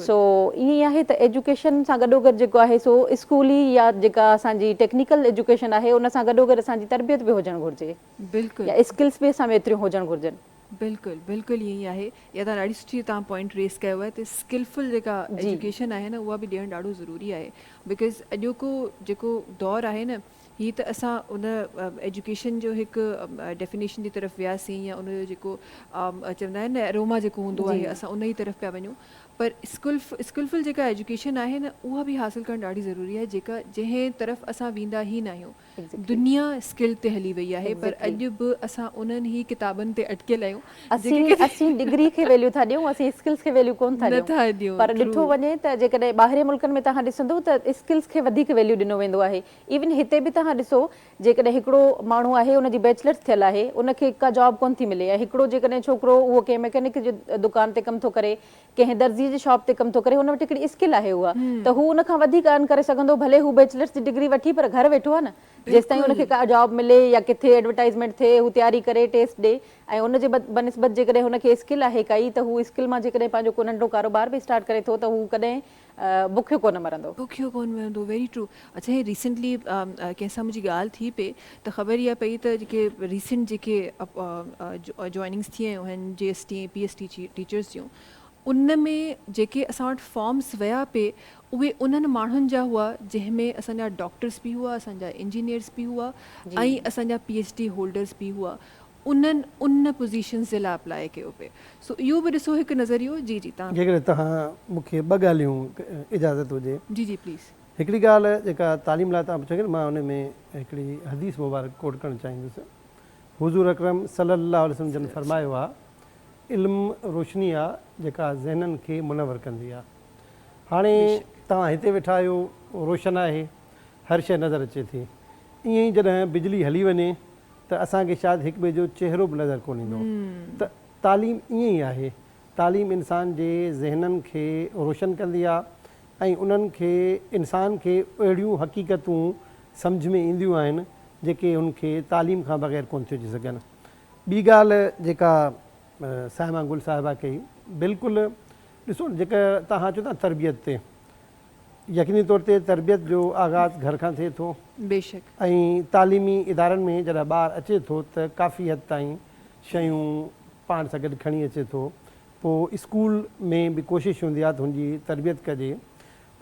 सो ईअं ई आहे त एजुकेशन सां गॾोगॾु जेको आहे सो स्कूली या जेका असांजी टेक्निकल एजुकेशन आहे उन सां गॾोगॾु असांजी तरबियत बि हुजणु घुरिजे, या स्किल्स बि असां में एतिरियूं हुजणु घुरिजनि। बिल्कुलु बिल्कुलु ईअं ई आहे। या तव्हां ॾाढी सुठी तव्हां पॉइंट रेस कयो आहे त स्किलफुल जेका एजुकेशन आहे न उहा बि ॾियणु ॾाढो ज़रूरी आहे। बिकॉज़ अॼोको जेको दौरु आहे न, हीअ त असां उन एजुकेशन जो हिकु डेफिनेशन जी तरफ़ वियासीं, या उनजो जेको चवंदा आहिनि न एरोमा जेको हूंदो आहे असां उन ई तरफ़ पिया वञूं। पर स्किलफुल जेका एजुकेशन आहे न उहा बि हासिलु करणु ॾाढी ज़रूरी आहे, जेका जंहिं तरफ़ असां वेंदा ई न आहियूं। दुनिया स्किल ते हली वई आहे, पर अॼु बि असां उन्हनि ई किताबनि ते अटकियल आहियूं। असीं डिग्री खे वैल्यू था ॾियूं, असीं स्किल्स खे वैल्यू कोन था ॾियूं। पर ॾिठो वञे त जेकॾहिं ॿाहिरि मुल्कनि में तव्हां ॾिसंदो त स्किल्स खे वधीक वैल्यू ॾिनो वेंदो आहे। इवन हिते बि तव्हां ॾिसो, जेकॾहिं हिकिड़ो माण्हू आहे उनजी बैचलर्स थियल आहे, उनखे का जॉब कोन थी मिले, ऐं हिकिड़ो जेकॾहिं छोकिरो उहो कंहिं मैकेनिक जी दुकान ते कमु थो करे, कंहिं दर्जी जी शॉप ते कमु थो करे, हुन वटि हिकिड़ी स्किल आहे उहा, त हू उन खां वधीक अर्न करे सघंदो, भले हू बैचलर्स जी डिग्री वठी पर घर वेठो आहे न। जेसिताईं उनखे का जॉब मिले या किथे एडवर्टाइज़मेंट थिए, हू तयारी करे टेस्ट ॾे, ऐं उनजे बनिस्बत जेकॾहिं हुनखे स्किल आहे काई, त हू स्किल मां जेकॾहिं पंहिंजो को नंढो कारोबार बि स्टार्ट करे थो त हू कॾहिं बुखियो कोन मरंदो। Very true. अच्छा, हे रिसेंटली कंहिंसां मुंहिंजी ॻाल्हि थी पई त ख़बर इहा पई त जेके रिसेंट जेके जॉइनिंग्स थी आहियूं आहिनि JST PST टीचर्स जूं, उन में जेके असां वटि फॉर्म्स विया पे उहे उन्हनि माण्हुनि जा हुआ जंहिंमें असांजा डॉक्टर्स बि हुआ, असांजा इंजीनियर्स बि हुआ ऐं असांजा PhD होल्डर्स बि हुआ। उन्हनि उन पोज़ीशन्स जे लाइ अप्लाई कयो पिए। सो इहो बि ॾिसो हिकु नज़रियो। जी जी तव्हां जेकॾहिं तव्हां मूंखे ॿ ॻाल्हियूं इजाज़त हुजे। जी जी प्लीज़। हिकिड़ी ॻाल्हि जेका तालीम लाइ तव्हां पुछो न, मां उन में हिकिड़ी हदीस मुबारक कोट करणु चाहींदुसि। हुज़ूर अकरम सल्लल्लाहु अलैहि वसल्लम जन फरमायो आहे, इल्मु रोशनी आहे जेका ज़हननि खे मुनवर कंदी आहे। हाणे तव्हां हिते वेठा आहियो, रोशन आहे, हर शइ नज़र अचे थी। ईअं ई जॾहिं बिजली हली वञे त असांखे शायदि हिक ॿिए जो चहिरो बि नज़र कोन ईंदो। त तालीम ईअं ई आहे। तालीम इंसान जे ज़हननि खे रोशन कंदी आहे ऐं उन्हनि खे इंसान खे अहिड़ियूं हक़ीक़तूं सम्झ में ईंदियूं आहिनि जेके उनखे तालीम खां बग़ैर कोन थी अची सघनि। ॿी ॻाल्हि जेका साहिमा गुल साहिबा कई, बिल्कुलु ॾिसो जेका तव्हां चओ था तरबियत ते, यकीनी तौर ते तरबियत जो आगाज़ घर खां थिए थो। बेशक। ऐं तालीमी इदारनि में जॾहिं ॿारु अचे थो त काफ़ी हद ताईं शयूं पाण सां गॾु खणी अचे थो। पोइ स्कूल में बि कोशिशि हूंदी आहे त हुनजी तरबियत कजे।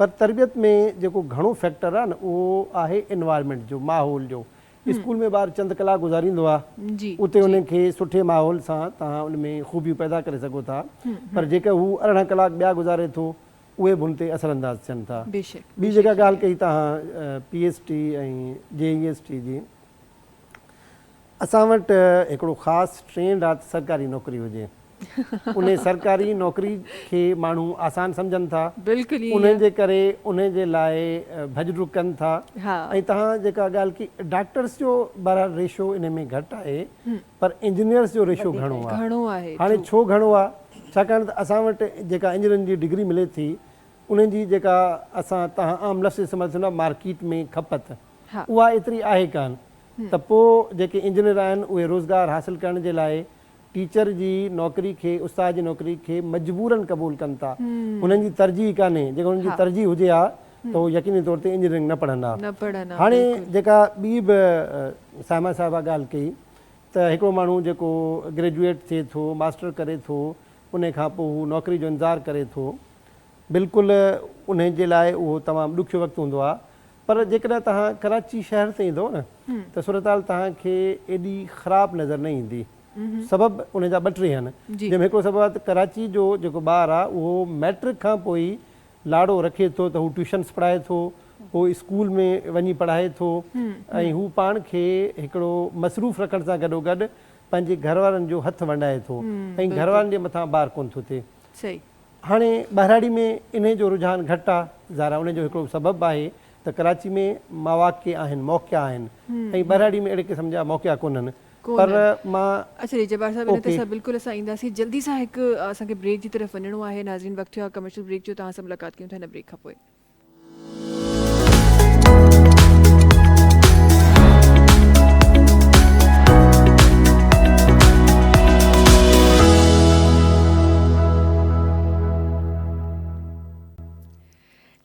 पर तरबियत में जेको घणो फैक्टर आहे न, उहो आहे इन्वायरमेंट जो, माहौल जो। स्कूल में ॿारु चंद कलाक गुज़ारींदो आहे, जी उते उनखे सुठे माहौल सां तव्हां उन में ख़ूबियूं पैदा करे सघो था। पर जेका हू अरिड़हं कलाक ॿिया गुज़ारे थो, उहे बि हुन ते असरअंदाज़ थियनि था। बेशक। ॿी जेका ॻाल्हि कई तव्हां PhD ऐं JEST जी, असां वटि हिकिड़ो ख़ासि ट्रेंड आहे त सरकारी नौकिरी हुजे। उन सरकारी नौकिरी खे माण्हू आसान सम्झनि था। बिल्कुलु उन जे करे उन जे लाइ भॼ डुक कनि था। ऐं तव्हां जेका ॻाल्हि की डॉक्टर्स जो बहरहाल रेशो इन में घटि आहे, पर इंजीनियर्स जो रेशो घणो आहे। हाणे छो घणो आहे? छाकाणि त असां वटि जेका इंजीनियरिंग जी डिग्री मिले थी, उन जी जेका असां तव्हां आम लफ़्ज़ इस्तेमालु थींदो आहे मार्केट में खपत, उहा एतिरी आहे कान। त पोइ जेके इंजीनियर आहिनि उहे रोज़गार हासिलु करण जे लाइ टीचर जी नौकिरी खे, उस्ताद जी नौकिरी खे मजबूरन क़बूल कनि था। हुननि जी तरजीह कान्हे। जेको हुननि जी तरजीह हुजे हा त उहो यकीनी तौर ते इंजीनियरिंग न पढ़ंदा। हाणे जेका ॿी बि साहिमा साहिबा ॻाल्हि कई त हिकिड़ो माण्हू जेको ग्रेजुएट थिए थो, मास्टर करे थो, उन खां पोइ हू नौकिरी जो इंतज़ारु करे थो, बिल्कुलु उन जे लाइ उहो तमामु ॾुखियो वक़्तु हूंदो आहे। पर जेकॾहिं तव्हां कराची शहर ते ईंदव न, त सूरत हाल तव्हांखे एॾी ख़राबु नज़र न ईंदी। सबबु उन जा ॿ टे आहिनि। जंहिंमें हिकिड़ो सबबु आहे त कराची जो जेको ॿारु आहे उहो मैट्रिक खां पोइ लाड़ो रखे थो त हू ट्यूशन्स पढ़ाए थो, हू स्कूल में वञी पढ़ाए थो, ऐं हू पाण खे हिकिड़ो मसरूफ़ रखण सां गॾोगॾु पंहिंजे घर वारनि जो हथु वंडाए थो ऐं घर वारनि जे मथां ॿार कोन थो थिए। सही। हाणे ॿाहिराड़ी में इन जो रुझान घटि आहे। ज़ारा उन जो हिकिड़ो सबबु आहे त कराची में मौक़े आहिनि, मौक़िया आहिनि, ऐं ॿाहिराड़ी में अहिड़े क़िस्म जा मौक़िया कोन्हनि। पर मां अच्छा जब्बार साहब, इन ते बिल्कुलु असां ईंदासीं। जल्दी सां हिकु असांखे ब्रेक जी तरफ़ वञिणो आहे। नाज़रीन, वक़्तु थियो आहे कमर्शियल ब्रेक जो। तव्हां सां मुलाक़ात कयूं था हिन ब्रेक खां पोइ।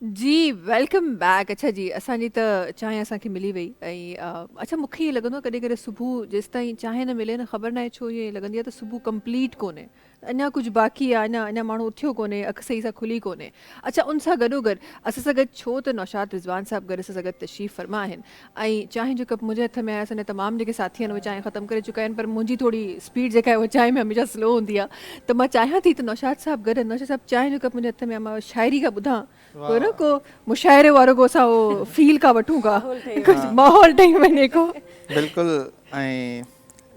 जी वेलकम बैक। अच्छा जी, असांजी त चांहि असांखे मिली वई ऐं अच्छा मूंखे ईअं लॻंदो आहे कॾहिं कॾहिं सुबुह जेसि ताईं चांहि न मिले न, ख़बर न आहे छो ईअं लॻंदी आहे त सुबुह कंप्लीट कोन्हे, अञा कुझु बाक़ी आहे, अञा माण्हू उथियो कोन्हे, अखि सही सां खुली कोन्हे। अच्छा, उन सां गॾोगॾु असां सां गॾु छो त नौशाद रिज़वान साहिबु गॾु असां सां गॾु तशरीफ़ फरमा आहिनि ऐं चांहि जो कप मुंहिंजे हथ में आहे। असांजा तमामु जेके साथी आहिनि उहे चांहि ख़तमु करे चुका आहिनि, पर मुंहिंजी थोरी स्पीड जेका आहे उहा चांहि में हमेशह स्लो हूंदी आहे। त मां चाहियां थी त नौशाद साहिबु गॾु, नौशाद साहिबु चांहि जो कप मुंहिंजे हथ में आहे, मां शाइरी का ॿुधां, को न को मुशाइरे वारो को असां उहो फील का वठूं का, कुझु माहौल ठही वञे को। बिल्कुलु। ऐं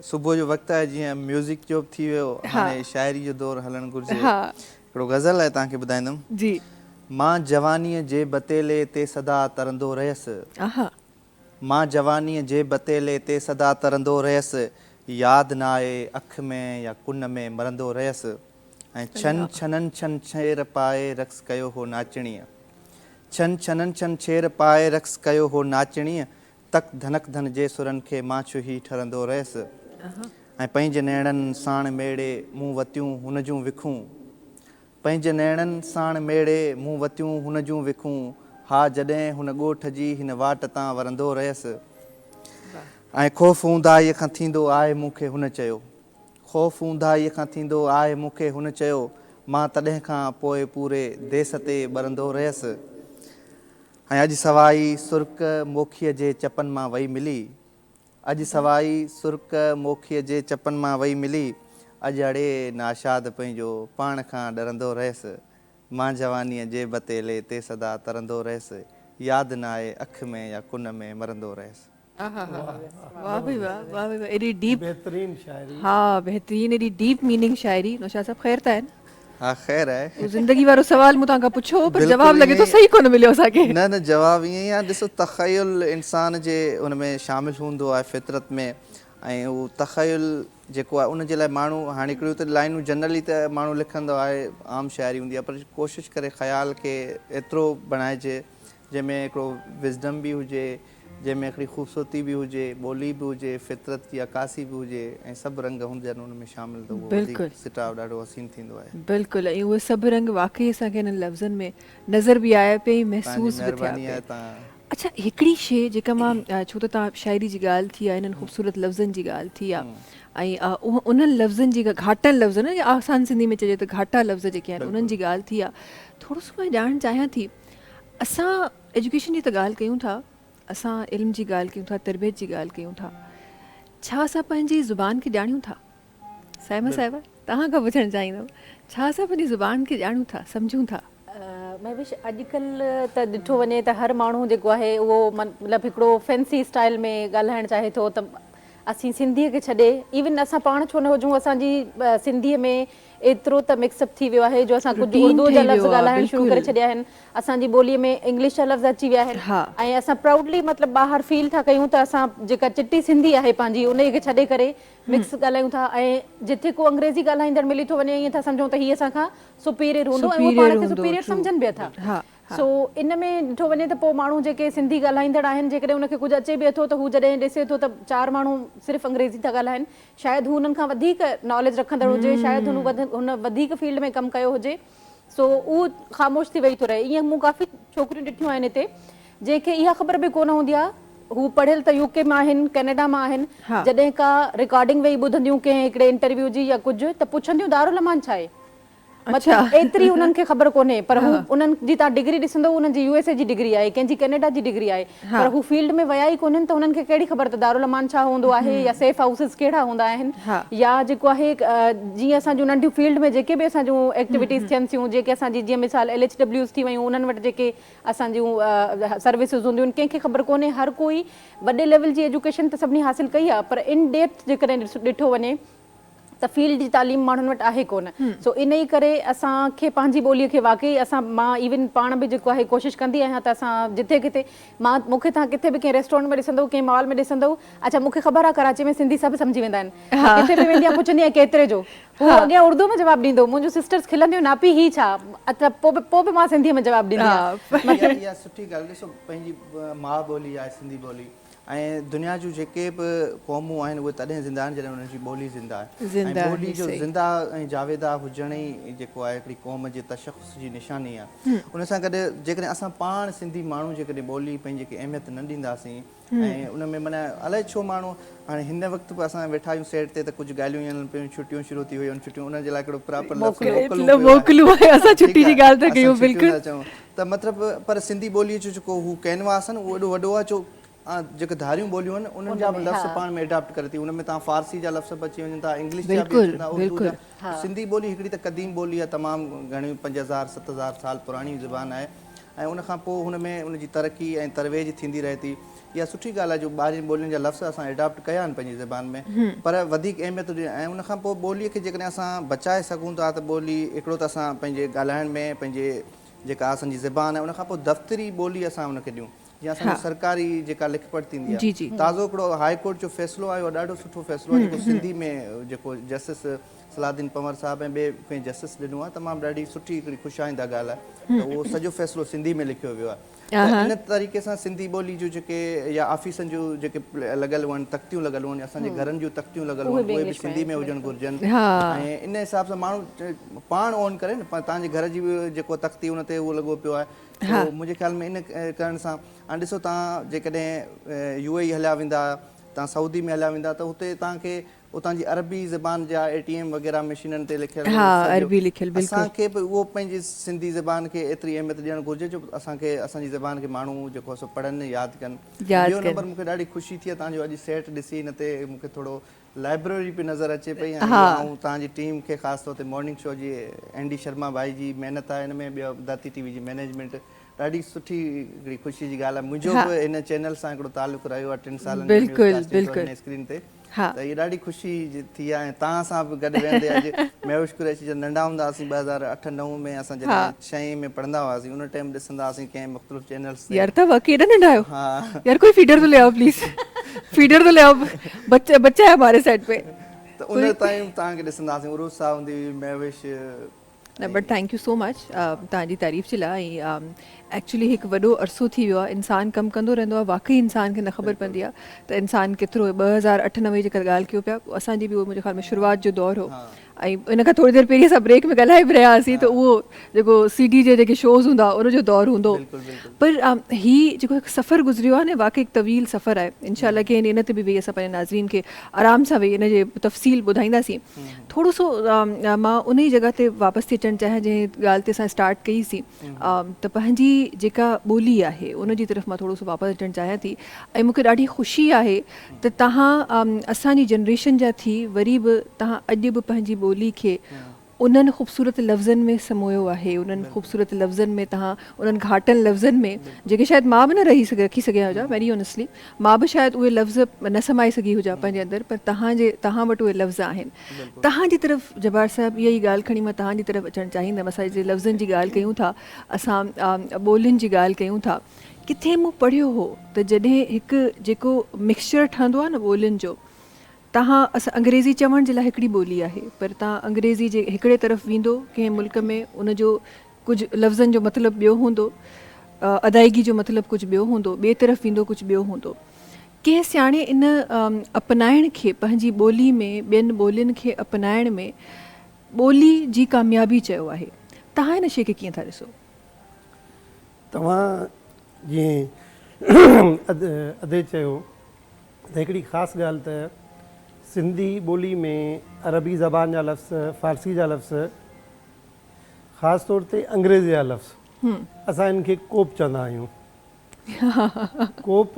सुबुह जो वक़्तु आहे, जीअं म्यूज़िक जो बि थी वियो, हाणे शाइरी जो दौरु हलणु घुरिजे। हिकिड़ो गज़ल आहे, तव्हांखे ॿुधाईंदुमि। जी। मां जवानीअ जे बतेले ते सदा तरंदो रहियसि, मां जवानीअ जे बतेले ते सदा तरंदो रहियसि, यादि न आहे अखि में या कुन में मरंदो रहियसि, ऐं छन छननि छन छेर पाए रक़्स कयो हो नाचणीअ, छन छननि छन छेर पाए रक़्स कयो हो नाचणीअ, तक धनक धन जे सुरनि खे मां छो ई ठरंदो रहियसि, ऐं पंहिंजे नैणनि साण मेड़े मूं वतियूं हुन जूं विखूं, पंहिंजे नैणनि साण मेड़े मूं वतियूं हुन जूं विखूं, हा जॾहिं हुन ॻोठ जी हिन वाट तां वरंदो रहियसि, ऐं ख़ौफ़ ऊंदाहीअ खां थींदो आहे मूंखे हुन चयो, ख़ौफ़ ऊंदाहीअ खां थींदो आहे मूंखे हुन चयो, मां तॾहिं खां पोइ पूरे देस ते ॿरंदो रहियसि। ऐं अॼु सवाई सुर्क मोखीअ जे चपनि मां वई मिली, अॼु सवाई सुर्क मोखीअ जे चपनि मां वई मिली, अॼु अड़े नाशाद पंहिंजो पाण खां डरंदो रहियसि। मां जवानीअ जे बतेले ते सदा तरंदो रहियसि, यादि न आहे अखि में या कुन में मरंदो रहियसि। वाह भाई वाह, वाह भाई वाह, एॾी डीप, बेहतरीन शायरी। हा बहितरीन, एॾी डीप मीनिंग शायरी। नौशाद साहब ख़ैर त आहिनि? हा ख़ैर आहे। उहो ज़िंदगी वारो सवाल मूं तव्हांखां पुछो पर बिल्कुलु जवाबु लॻे ईअं थो ई। सही कोन मिलियो असांखे। न जवाबु ईअं ई आहे। ॾिसो तख़युल इंसान जे उन में शामिलु हूंदो आहे फितरत में, ऐं उहो तख़युल जेको आहे उन जे लाइ माण्हू, हाणे हिकिड़ियूं त लाइनूं जनरली त माण्हू लिखंदो आहे, आम शाइरी हूंदी आहे, पर कोशिशि करे ख़्याल खे एतिरो बणाइजे जंहिंमें हिकिड़ो विज़डम बि हुजे, जंहिंमें हिकिड़ी ख़ूबसूरती बि हुजे, ॿोली बि हुजे, फितरत जी अकासी बि हुजे, ऐं सभु रंग हुजनि उन में शामिल, त उहो वधीक सिटाव ॾाढो हसीन थींदो आहे। बिल्कुलु, ऐं उहे सभु रंग वाक़ई असांखे हिननि लफ़्ज़नि में नज़र बि आया पई, महसूस बि थिया महिरबानी आहे। पई। तव्हां अच्छा, हिकिड़ी शइ जेका मां, छो त तव्हां शाइरी जी ॻाल्हि थी आहे, हिननि ख़ूबसूरत लफ़्ज़नि जी ॻाल्हि थी आहे, ऐं उन्हनि लफ़्ज़नि जी घाटनि लफ़्ज़, आसान सिंधी में चइजे त घाटा लफ़्ज़ जेके आहिनि उन्हनि जी ॻाल्हि थी आहे। थोरो सो मां ॼाणणु चाहियां थी, असां एजुकेशन जी त ॻाल्हि कयूं था, असां इल्म जी ॻाल्हि कयूं था, तरबियत जी ॻाल्हि कयूं था, छा असां पंहिंजी ज़ुबान खे ॼाणूं था? साहिबा साहिबा तव्हां खां पुछणु चाहींदमि, छा असां पंहिंजी ज़ुबान खे ॼाणूं था, सम्झूं था? महविश अॼुकल्ह त ॾिठो वञे त हर माण्हू जेको आहे उहो मतिलबु हिकिड़ो फैंसी स्टाइल में ॻाल्हाइणु चाहे थो, त असीं सिंधीअ खे छॾे, इवन असां पाण छो न हुजूं, असांजी सिंधीअ में एतिरो त मिक्सअप थी वियो आहे जो असां कुझु उर्दू जा लफ़्ज़ ॻाल्हाइणु शुरू करे छॾिया आहिनि, असांजी ॿोलीअ में इंग्लिश जा लफ़्ज़ अची विया आहिनि, ऐं असां प्राउडली मतिलबु ॿाहिरि फील था कयूं त असां जेका चिटी सिंधी आहे पंहिंजी उन खे छॾे करे मिक्स ॻाल्हायूं था, ऐं जिथे को अंग्रेज़ी ॻाल्हाईंदड़ मिली थो वञे ईअं था सम्झूं त हीअ असांखां सुपीरियर हूंदो, ऐं उहो पाण खे सुपीरियर सम्झनि बि था। सो इन में ॾिठो वञे त पोइ माण्हू जेके सिंधी ॻाल्हाईंदड़ आहिनि, जेकॾहिं उनखे कुझु अचे बि थो त हू जॾहिं ॾिसे थो त 4 माण्हू सिर्फ़ु अंग्रेज़ी था ॻाल्हाइनि, शायदि हू उन्हनि खां वधीक नॉलेज रखंदड़ हुजे, शायदि हुन वधीक फील्ड में कमु कयो हुजे, सो उहो ख़ामोश थी वेही थो रहे। ईअं मूं काफ़ी छोकिरियूं ॾिठियूं आहिनि हिते जंहिंखे इहा ख़बर बि कोन हूंदी आहे, हू पढ़ियल त यूके मां आहिनि, कैनेडा मां आहिनि, जॾहिं का रिकॉर्डिंग वेही ॿुधंदियूं कंहिं हिकिड़े इंटरव्यू जी या कुझु, त पुछंदियूं दारुल अमान छा आहे, मतिलबु एतिरी उन्हनि खे ख़बर कोन्हे, पर हू उन्हनि जी तव्हां डिग्री ॾिसंदो, उन्हनि जी USA जी डिग्री आहे, कंहिंजी कैनेडा जी डिग्री आहे, पर हू फील्ड में विया ई कोन्हनि, त उन्हनि खे कहिड़ी ख़बर त दारुल अमान छा हूंदो आहे, या सेफ हाउसिस कहिड़ा हूंदा आहिनि, या जेको आहे जीअं असांजूं नंढियूं फील्ड में जेके बि असांजूं एक्टिविटीज़ थियनि थियूं, जेके असांजी जीअं मिसाल LHWs थी वियूं, उन्हनि वटि जेके असांजूं सर्विसिस हूंदियूं आहिनि, कंहिंखे ख़बर कोन्हे, हर कोई वॾे लेवल जी एजुकेशन त सभिनी हासिलु कई आहे, पर इन डेप्थ जेकॾहिं ॾिठो वञे त फील्ड जी तालीम माण्हुनि वटि आहे कोन। सो इन ई करे असांखे पंहिंजी ॿोलीअ खे वाक़ई मां इवन पाण बि जेको आहे कोशिशि कंदी आहियां त असां जिथे किथे मूंखे तव्हां किथे बि कंहिं रेस्टोरेंट में ॾिसंदव, कंहिं मॉल में ॾिसंदव, अच्छा मूंखे ख़बर आहे कराची में सिंधी सभु सम्झी वेंदा आहिनि, किथे बि वेंदी आहियां पुछंदी आहियां केतिरे जो, हू अॻियां उर्दू में जवाबु ॾींदो, मुंहिंजूं सिस्टर्स खिलंदियूं, नापी ही छा, अच्छा पोइ बि मां सिंधीअ में जवाबु ॾींदी आहियां। इहा सुठी ॻाल्हि, ॾिसो पंहिंजी माउ ॿोली आहे सिंधी ॿोली, ऐं दुनिया जूं जेके बि क़ौमूं आहिनि उहे तॾहिं ज़िंदा आहिनि जॾहिं उन्हनि जी ॿोली ज़िंदा आहे, ऐं ॿोली जो ज़िंदा ऐं जावेदा हुजण ई जेको आहे हिकिड़ी क़ौम जे तशख़ुस जी निशानी आहे। उन सां गॾु जेकॾहिं असां पाण सिंधी माण्हू जेकॾहिं ॿोली पंहिंजे खे अहमियत न ॾींदासीं, ऐं उन में माना अलाए छो माण्हू, हाणे हिन वक़्तु बि असां वेठा आहियूं सेट ते, त कुझु ॻाल्हियूं ईअं पियूं, छुटियूं शुरू थी वियूं आहिनि, छुटियूं उन जे लाइ हिकिड़ो प्रॉपर त मतिलबु, पर सिंधी ॿोलीअ जो जेको हू कैनवास आहे न उहो एॾो वॾो आहे, जो जेके धारियूं ॿोलियूं आहिनि उन्हनि जा बि लफ़्ज़ पाण में एडॉप्ट करे थी, उन में तव्हां फारसी जा लफ़्ज़ बि अची वञनि था, इंग्लिश जा बि अचनि था, उर्दू जा। सिंधी ॿोली हिकिड़ी त क़दीम ॿोली आहे, तमामु घणियूं 5000-7000 साल पुराणी ज़बान आहे, ऐं उन खां पोइ हुन में उनजी तरक़ी ऐं तरवेज थींदी रहे थी। इहा सुठी ॻाल्हि आहे जो ॿाहिरि ॿोलियुनि जा लफ़्ज़ असां एडॉप्ट कया आहिनि पंहिंजी ज़बान में, पर वधीक अहमियत ॾियणु, ऐं उन खां पोइ ॿोलीअ खे जेकॾहिं असां बचाए सघूं था त ॿोली हिकिड़ो त असां पंहिंजे ॻाल्हाइण में पंहिंजे जेका असांजी ज़बान आहे, उन खां पोइ दफ़्तरी ॿोली असां उनखे ॾियूं, जीअं असांजी सरकारी जेका लिखपढ़ थींदी आहे। ताज़ो हिकिड़ो हाई कोर्ट जो फ़ैसिलो आयो आहे, ॾाढो सुठो फ़ैसिलो आहे, जेको सिंधी में जेको जस्टिस सलाउद्दीन पंवर साहिब ऐं ॿिए कंहिं जस्टिस ॾिनो आहे, तमामु ॾाढी सुठी हिकिड़ी ख़ुशाईंदा ॻाल्हि आहे, त उहो सॼो फ़ैसिलो सिंधी में लिखियो वियो आहे। इन तरीक़े सां सिंधी ॿोली जूं जेके या ऑफिसनि जूं जेके लॻल हुअनि, तख़्तियूं लॻल हुअनि, असांजे घरनि जूं तख़्तियूं लॻल हुअनि, उहे बि सिंधी में हुजणु घुरिजनि, ऐं इन हिसाब सां माण्हू पाण ओन करे न, तव्हांजे घर जी बि जेको तख़्ती उन ते उहो लॻो पियो आहे, मुंहिंजे ख़्याल में इन करण सां। हाणे ॾिसो तव्हां जेकॾहिं UAE हलिया वेंदा तव्हां सऊदी में हलिया वेंदा त हुते तव्हांखे उतां जी अरबी ज़बान जा ATM वग़ैरह मशीननि ते लिखियल हाँ, सॼो। अरबी लिखियल, बिल्कुलु। असांखे बि उहो पंहिंजी सिंधी ज़बान खे एतिरी अहमियत ॾियणु घुरिजे जो असांखे असांजी ज़बान खे माण्हू जेको आहे सो पढ़नि यादि कनि। यादि ॿियो कनि। नंबर मूंखे ॾाढी ख़ुशी थी आहे तव्हांजो अॼु सेट ॾिसी हिन ते मूंखे थोरो लाइब्रेरी बि नज़र अचे पई ऐं ऐं तव्हांजी टीम खे ख़ासि तौर ते मॉर्निंग शो जी एनडी शर्मा भाई जी महिनत आहे हिन में, ॿियो दाती TV जी मैनेजमेंट, ॾाढी सुठी हिकिड़ी ख़ुशी जी ॻाल्हि आहे। मुंहिंजो बि हिन चैनल सां हिकिड़ो तालुक़ु रहियो आहे 3 सालनि बिल्कुलु। स्क्रीन ते, हाँ। त इहा ॾाढी ख़ुशी थी आहे। ऐं तव्हां सां बि गॾु वेंदे अॼु महूश कुरैशी जब नंढा हूंदा हुआसीं 2008-9 में असां जॾहिं 6 में पढ़ंदा हुआसीं उन टाइम ॾिसंदा हुआसीं कंहिं मुख़्तलिफ़ चैनल्स ते। यार तब अकेला नंढा आयो। हाँ। यार कोई फीडर तो ले आओ प्लीज। फीडर तो ले आओ, बच्चा है हमारे सेट पे। त उन टाइम तव्हांखे ॾिसंदा हुआसीं, उरूसा हूंदी हुई, महविश। न but thank you so much तव्हांजी तारीफ़ जे लाइ। ऐं एक्चुअली हिकु वॾो अरसो थी वियो आहे, इंसानु कमु कंदो रहंदो आहे, वाक़ई इंसान खे न ख़बर पवंदी आहे त इंसानु केतिरो 2008-9 जी ॻाल्हि कयो पिया, असांजी बि उहो मुंहिंजे ख़्याल में शुरूआति जो दौरु हो। ऐं इन खां थोरी देरि पहिरीं असां ब्रेक में ॻाल्हाए बि रहिया हुआसीं त उहो जेको CD जे जेके शोज़ हूंदा उनजो दौरु हूंदो। पर हीउ जेको हिकु सफ़रु गुज़रियो आहे न, वाक़ई हिकु तवील सफ़रु आहे। इनशाला के इन ते बि वेही असां पंहिंजे नाज़रीन खे आराम सां वेही इन जे तफ़सील ॿुधाईंदासीं। थोरो सो मां उन ई जॻह ते वापसि थी अचणु चाहियां जंहिं ॻाल्हि ते असां स्टार्ट कईसीं, त पंहिंजी जेका ॿोली आहे उन जी तरफ़ मां थोरो सो वापसि अचणु चाहियां थी। ऐं मूंखे ॾाढी ख़ुशी आहे त तव्हां असांजी जनरेशन जा थी वरी बि तव्हां अॼु बि पंहिंजी ॿोली खे उन्हनि ख़ूबसूरत लफ़्ज़नि में समोयो आहे, उन्हनि ख़ूबसूरत लफ़्ज़नि में तव्हां उन्हनि घाटनि लफ़्ज़नि में जेके शायदि मां बि न रखी सघिया हुजा, वेरी ऑनेस्टली मां बि शायदि उहे लफ़्ज़ न समाए सघी हुजा पंहिंजे अंदरि, पर तव्हां वटि उहे लफ़्ज़ आहिनि। तव्हांजी तरफ़ जब्बार साहिबु इहा ई ॻाल्हि खणी मां तव्हांजी तरफ़ अचणु चाहींदमि। असां जे लफ़्ज़नि जी ॻाल्हि कयूं था, असां ॿोलियुनि जी ॻाल्हि कयूं था, किथे मूं पढ़ियो हो त जॾहिं हिकु जेको मिक्सचर ठहंदो आहे न ॿोलियुनि जो, तव्हां असां अंग्रेज़ी चवण जे लाइ हिकिड़ी ॿोली आहे, पर तव्हां अंग्रेज़ी जे हिकिड़े तरफ़ वेंदो कंहिं मुल्क में उनजो कुझु लफ़्ज़नि जो मतिलबु ॿियो हूंदो, अदायगी जो मतिलबु कुझु ॿियो हूंदो, ॿिए तरफ़ वेंदो कुझु ॿियो हूंदो। कंहिं सियाणे इन अपनाइण खे पंहिंजी ॿोली में ॿियनि ॿोलियुनि खे अपनाइण में ॿोली जी कामयाबी चयो आहे। तव्हां हिन शइ खे कीअं था ॾिसो? तव्हां जीअं अदे चयो त हिकिड़ी ख़ासि ॻाल्हि त सिंधी ॿोली में अरबी ज़बान जा लफ़्ज़, फ़ारसी जा लफ़्ज़, ख़ासि तौर ते अंग्रेज़ी जा लफ़्ज़, असां इनखे कोप चवंदा आहियूं। कोप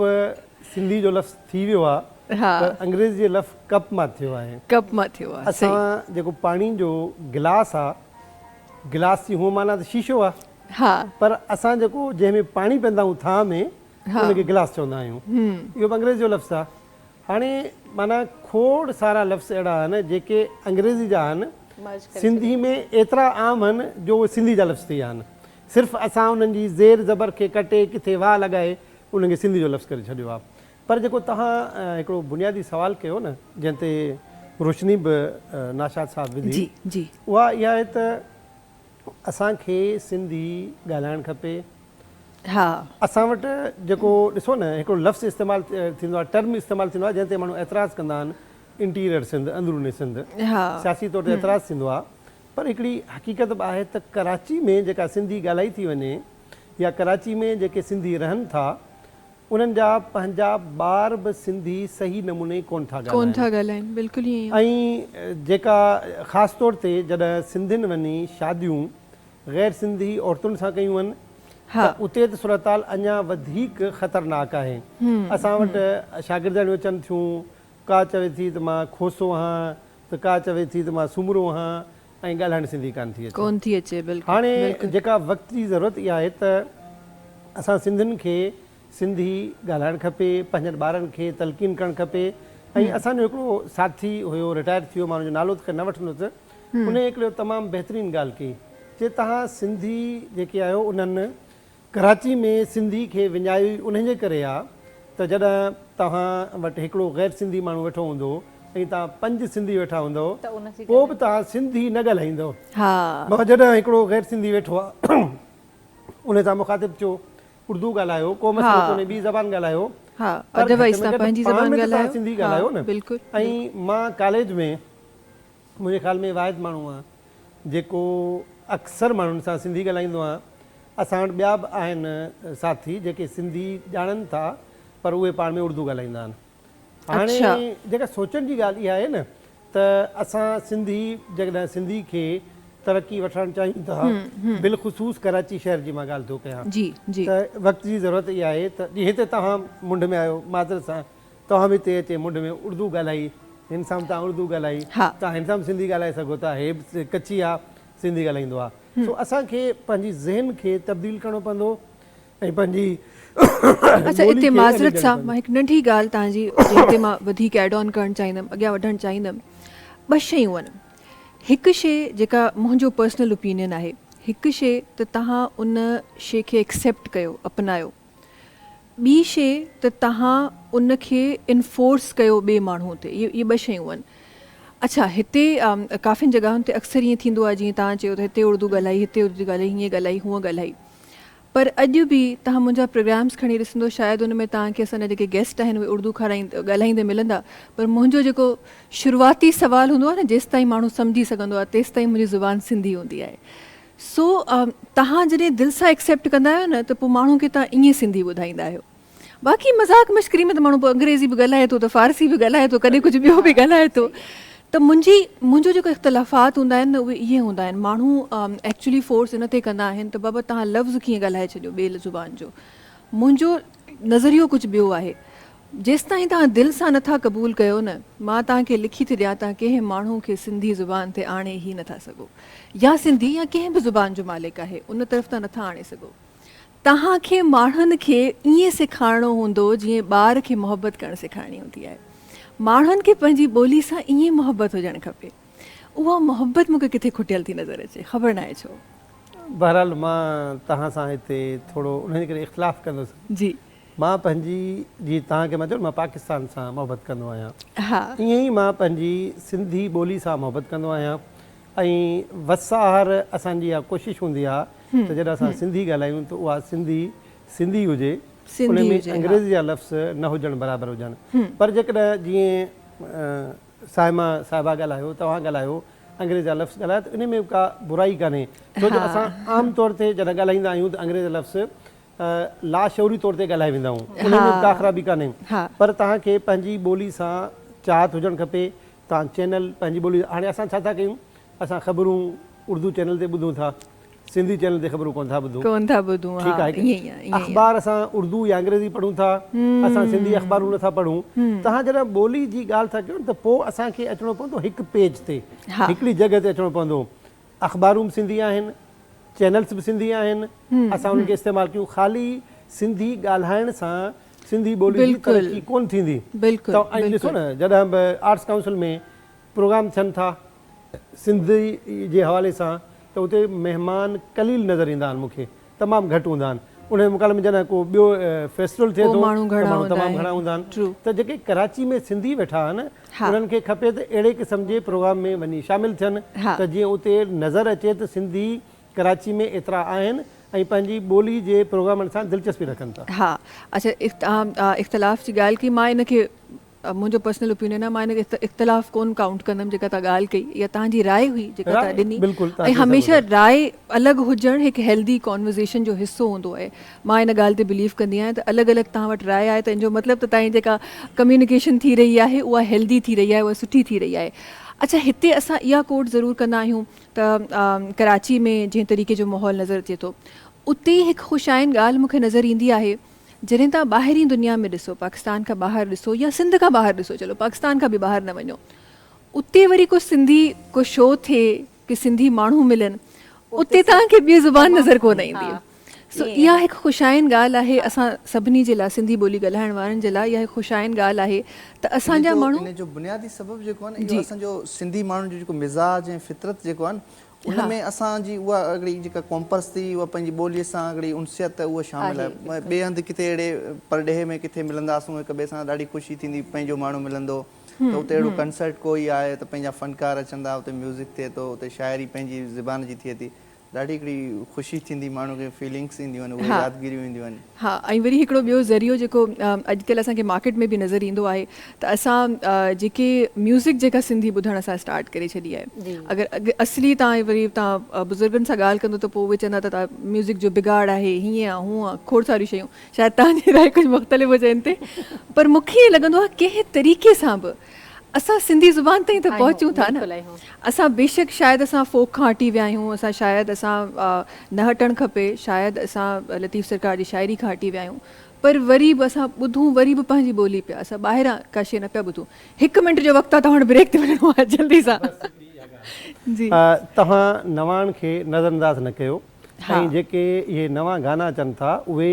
सिंधी जो लफ़्ज़ थी वियो आहे, पर अंग्रेज़ी जो लफ़्ज़ कप मां थियो आहे। कप मां थियो आहे। असां जेको पाणी जो गिलास आहे, गिलास जी हूअ माना त शीशो आहे, पर असां जेको जंहिंमें पाणी पीअंदा आहियूं थां में उनखे गिलास चवंदा आहियूं। इहो बि अंग्रेज़ी जो लफ़्ज़ आहे। हाणे माना खोड़ सारा लफ़्ज़ अहिड़ा आहिनि जेके अंग्रेज़ी जा आहिनि, सिंधी में एतिरा आम आहिनि जो उहे सिंधी जा लफ़्ज़ थी विया आहिनि। सिर्फ़ु असां उन्हनि जी ज़ेर ज़बर खे कटे किथे वाह लॻाए उनखे सिंधी जो लफ़्ज़ करे छॾियो आहे। पर जेको तव्हां हिकिड़ो बुनियादी सवाल कयो न, जंहिं ते रोशनी बि नाशाद साहब विधी, उहा इहा आहे त असांखे सिंधी ॻाल्हाइणु खपे। असां वटि जेको ॾिसो न हिकिड़ो लफ़्ज़ इस्तेमालु थींदो आहे, टर्म इस्तेमालु थींदो आहे जंहिं ते माण्हू एतिराज़ु कंदा आहिनि, इंटीरियर सिंध, अंदरूनी सिंध, सियासी तौर ते एतिराज़ु थींदो आहे। पर हिकिड़ी हक़ीक़त बि आहे त कराची में जेका सिंधी ॻाल्हाई थी वञे या कराची में जेके सिंधी रहनि था उन्हनि जा पंहिंजा ॿार बि सिंधी सही नमूने कोन था ॻाल्हाइनि। बिल्कुलु ईअं। ऐं जेका ख़ासि तौर ते जॾहिं सिंधियुनि वञी शादियूं ग़ैर सिंधी औरतुनि सां कयूं आहिनि, उते त सूरताल अञा वधीक ख़तरनाक आहे। असां वटि शागिर्दनि अचनि थियूं, का चवे थी त मां खोसो आहियां, त का चवे थी त मां सुमरो आहियां, ऐं ॻाल्हाइण सिंधी कोन थी अचे। हाणे जेका वक़्त जी ज़रूरत इहा आहे त असां सिंधियुनि खे सिंधी ॻाल्हाइणु खपे, पंहिंजनि ॿारनि खे तलक़ीन करणु खपे। ऐं असांजो हिकिड़ो साथी हुयो, रिटायर थी वियो, मां हुनजो नालो त न वठंदुसि, उन हिकिड़ो तमामु बहितरीनु ॻाल्हि कई, जे तव्हां सिंधी जेके आहियो उन्हनि कराची में सिंधी खे विञाई उनजे करे आहे त जॾहिं तव्हां वटि हिकिड़ो ग़ैर सिंधी माण्हू वेठो हूंदो ऐं तव्हां 5 सिंधी वेठा हूंदव, पोइ बि तव्हां सिंधी न ॻाल्हाईंदव। मां जॾहिं हिकिड़ो ग़ैर सिंधी वेठो आहे उन सां मुखातिब थियो, उर्दू ॻाल्हायो, को मसइलो कोन्हे, ॿी ज़बान ॻाल्हायो, सिंधी ॻाल्हायो न। ऐं मां कॉलेज में मुंहिंजे ख़्याल में वाहिद माण्हू आहे जेको अक्सर माण्हुनि सां सिंधी ॻाल्हाईंदो आहियां। असां वटि ॿिया बि आहिनि साथी जेके सिंधी ॼाणनि था, पर उहे पाण में उर्दू ॻाल्हाईंदा आहिनि। हाणे जेका सोचण जी ॻाल्हि इहा आहे न त असां सिंधी जॾहिं सिंधी खे तरक़ी वठणु चाहियूं था बिलख़ुसूस कराची शहर जी मां ॻाल्हि थो कयां जी जी त वक़्त जी ज़रूरत इहा आहे त हिते तव्हां मुंड में आहियो माज़रत सां तव्हां बि हिते अचे मुंड में उर्दू ॻाल्हाई हिन सां तव्हां उर्दू ॻाल्हाई तव्हां हिन सां सिंधी ॻाल्हाए सघो था हे बि कची आहे सिंधी ॻाल्हाईंदो आहे सो असांखे पंहिंजी ज़हन खे तब्दील करिणो पवंदो ऐं पंहिंजी अच्छा हिते माज़रत सां मां हिकु नंढी ॻाल्हि तव्हांजी जंहिं मां वधीक एड ऑन करणु चाहींदमि अॻियां वधणु चाहींदमि ॿ शयूं आहिनि हिकु शइ जेका मुंहिंजो पर्सनल ओपिनियन आहे हिकु शइ त तव्हां उन शइ खे एक्सेप्ट कयो अपनायो ॿी शइ त तव्हां उन खे इन्फोर्स कयो ॿिए माण्हू ते इहे ॿ शयूं आहिनि अच्छा हिते काफ़ियुनि जॻहियुनि ते अक्सर ईअं थींदो आहे जीअं तव्हां चयो त हिते उर्दू ॻाल्हाई हिते उर्दू ॻाल्हाई हीअं ॻाल्हाई हूअं ॻाल्हाई पर अॼु बि तव्हां मुंहिंजा प्रोग्राम्स खणी ॾिसंदो शायदि उन में तव्हांखे असांजा जेके गेस्ट आहिनि उहे उर्दू ॻाल्हाईंदे मिलंदा पर मुंहिंजो जेको शुरूआती सुवालु हूंदो आहे न जेसि ताईं माण्हू सम्झी सघंदो आहे तेसि ताईं मुंहिंजी ज़ुबान सिंधी हूंदी आहे सो तव्हां जॾहिं दिलि सां एक्सेप्ट कंदा आहियो न त पोइ माण्हू खे तव्हां ईअं सिंधी ॿुधाईंदा आहियो बाक़ी मज़ाक मश्करी में त माण्हू पोइ अंग्रेज़ी बि ॻाल्हाए थो त फ़ारसी बि ॻाल्हाए थो कॾहिं कुझु ॿियो बि ॻाल्हाए थो त मुंहिंजो जेको इख़्तिलाफ़ात हूंदा आहिनि न उहे इहे हूंदा आहिनि माण्हू एक्चुअली फोर्स इन ते कंदा आहिनि त बाबा तव्हां लफ़्ज़ कीअं ॻाल्हाए छॾियो ॿिए ज़ुबान जो मुंहिंजो नज़रियो कुझु ॿियो आहे जेसि ताईं तव्हां दिलि सां नथा क़बूल कयो न मां तव्हांखे लिखी थी ॾियां तव्हां कंहिं माण्हू खे सिंधी ज़ुबान ते आणे ई नथा सघो या सिंधी या कंहिं बि ज़ुबान जो मालिक आहे उन तरफ़ तव्हां नथा आणे सघो तव्हांखे माण्हुनि खे ईअं सेखारिणो हूंदो जीअं ॿार खे मुहबत करणु सेखारणी हूंदी आहे माण्हुनि खे पंहिंजी ॿोली सां ईअं मुहबत हुजणु खपे उहा मुहबत मूंखे किथे खुटियल थी नज़र अचे ख़बर न आहे छो बहरहाल मां तव्हां सां हिते थोरो उन जे करे इख़्तिलाफ़ कंदुसि जी मां पंहिंजी जीअं तव्हांखे मां चयो मां पाकिस्तान सां मुहबत कंदो आहियां हा ईअं ई मां पंहिंजी सिंधी ॿोली सां मुहबत कंदो आहियां ऐं वसाहर असांजी इहा कोशिशि हूंदी आहे त जॾहिं असां सिंधी ॻाल्हायूं त उहा सिंधी हुजे उन में अंग्रेज़ी जा लफ़्ज़ न हुजणु बराबरि हुजनि पर जेकॾहिं जीअं साइमा साहिबा ॻाल्हायो तव्हां ॻाल्हायो अंग्रेज़ जा लफ़्ज़ ॻाल्हायो त इन में का बुराई कान्हे छो जो असां आम तौर ते जॾहिं ॻाल्हाईंदा आहियूं त अंग्रेज़ लफ़्ज़ लाशौरी तौर ते ॻाल्हाए वेंदा आहियूं उन में का ख़राबी कान्हे पर तव्हांखे पंहिंजी ॿोली सां चाहत हुजणु खपे तव्हां चैनल पंहिंजी ॿोली हाणे असां छा था कयूं असां ख़बरूं उर्दू चैनल ते ॿुधूं था सिंधी चैनल ते ख़बरूं कोन था ॿुधूं ठीकु आहे अख़बार असां उर्दू या अंग्रेज़ी पढ़ूं था असां सिंधी अख़बारूं नथा पढ़ूं तव्हां जॾहिं ॿोली जी ॻाल्हि था कयो त पोइ असांखे अचिणो पवंदो हिकु पेज ते हिकिड़ी जॻह ते अचिणो पवंदो अख़बारूं बि सिंधी आहिनि चैनल्स बि सिंधी आहिनि असां उनखे इस्तेमालु कयूं ख़ाली सिंधी ॻाल्हाइण सां सिंधी ॿोली जी तरक़ी कोन थींदी त ऐं ॾिसो न जॾहिं बि आर्ट्स काउंसिल में प्रोग्राम थियनि था सिंधी जे हवाले सां त उते महिमान कलील नज़र ईंदा आहिनि मूंखे तमामु घटि हूंदा आहिनि उन मुकाबले में जॾहिं को ॿियो फेस्टिवल थिए थो माण्हू तमामु घणा हूंदा आहिनि त जेके कराची में सिंधी वेठा आहिनि उन्हनि खे खपे त अहिड़े क़िस्म जे प्रोग्राम में वञी शामिलु थियनि त जीअं उते नज़र अचे त सिंधी कराची में एतिरा आहिनि ऐं पंहिंजी ॿोली जे प्रोग्रामनि सां दिलचस्पी रखनि था हा अच्छा इख़्तिलाफ़ जी ॻाल्हि कई मां इनखे मुंहिंजो पर्सनल ओपिनियन आहे मां हिन इख़्तिलाफ़ कोन काउंट कंदमि जेका तव्हां ॻाल्हि कई इहा तव्हांजी राय हुई जेका तव्हां ॾिनी ऐं हमेशह राय अलॻि हुजणु हिकु हेल्दी कॉन्वर्सेशन जो हिसो हूंदो आहे मां इन ॻाल्हि ते बिलीव कंदी आहियां त अलॻि अलॻि तव्हां वटि राय आहे त इन जो मतिलबु त तव्हांजी जेका कम्युनिकेशन थी रही आहे उहा हेल्दी थी रही आहे उहा सुठी थी रही आहे अच्छा हिते असां इहा कोट ज़रूरु कंदा आहियूं त कराची में जंहिं तरीक़े जो माहौल नज़र अचे थो उते हिकु ख़ुशाइनि ॻाल्हि मूंखे नज़र ईंदी आहे जॾहिं तव्हां ॿाहिरीं दुनिया में ॾिसो पाकिस्तान खां ॿाहिरि ॾिसो या सिंध खां ॿाहिरि ॾिसो चलो पाकिस्तान खां बि ॿाहिरि न वञो उते वरी को सिंधी को शो थिए की सिंधी माण्हू मिलनि उते तव्हांखे ॿी ज़ुबान नज़र कोन ईंदी सो इहा हिकु ख़ुशाइनि ॻाल्हि आहे असां सभिनी जे लाइ सिंधी ॿोली ॻाल्हाइण वारनि जे लाइ इहा हिकु ख़ुशाइनि ॻाल्हि आहे त असांजा माण्हू इन जो बुनियादी सबबु जेको आहे न इहो असांजो सिंधी माण्हुनि जो जेको मिज़ाज ऐं फितरत जेको आहे न उन में असांजी उहा हिकिड़ी जेका कॉम्पर्स थी उहा पंहिंजी ॿोलीअ सां हिकिड़ी उनसियत उहा शामिलु आहे ॿिए हंधि किथे अहिड़े परॾेह में किथे मिलंदासूं हिक ॿिए सां ॾाढी ख़ुशी थींदी पंहिंजो माण्हू मिलंदो त उते अहिड़ो कंसर्ट कोई आहे त पंहिंजा फ़नकार अचनि था उते म्यूज़िक थिए थो उते शाइरी पंहिंजी ज़बान जी थिए थी ॾाढी हिकिड़ी ख़ुशी थींदी, माण्हू खे फीलिंग्स ईंदियूं आहिनि, उहे यादगिरियूं ईंदियूं आहिनि। हा, ऐं वरी हिकिड़ो ॿियो ज़रियो जेको अॼुकल्ह असांखे मार्केट में बि नज़र ईंदो आहे त असां जेके म्यूज़िक जेका सिंधी ॿुधण असां स्टार्ट करे छॾी आहे। अगरि असली तव्हां वरी तव्हां बुज़ुर्गनि सां ॻाल्हि कंदो त पोइ उहे चवंदा त तव्हां म्यूज़िक जो बिगाड़ आहे, हीअं आहे हूअं आहे, खोड़ सारियूं शयूं, शायदि तव्हांजी राय कुझु मुख़्तलिफ़ हुजे हिन ते, पर मूंखे ईअं लॻंदो आहे कंहिं तरीक़े सां बि असां सिंधी ज़ुबान ताईं त पहुचूं था न। असां बेशक शायदि असां फोक खां हटी विया आहियूं, असां शायदि न हटणु खपे, शायदि असां लतीफ़ सरकार जी शाइरी खां हटी विया आहियूं, पर वरी बि असां ॿुधूं वरी बि पंहिंजी ॿोली पिया, असां ॿाहिरां का शइ न पिया ॿुधूं। 1 मिंट जो वक़्तु आहे, तव्हां ब्रेक ते वञिणो आहे जल्दी सां। जी, तव्हां नवाण खे नज़रअंदाज़ न कयो, ऐं जेके इहे नवां गाना अचनि था उहे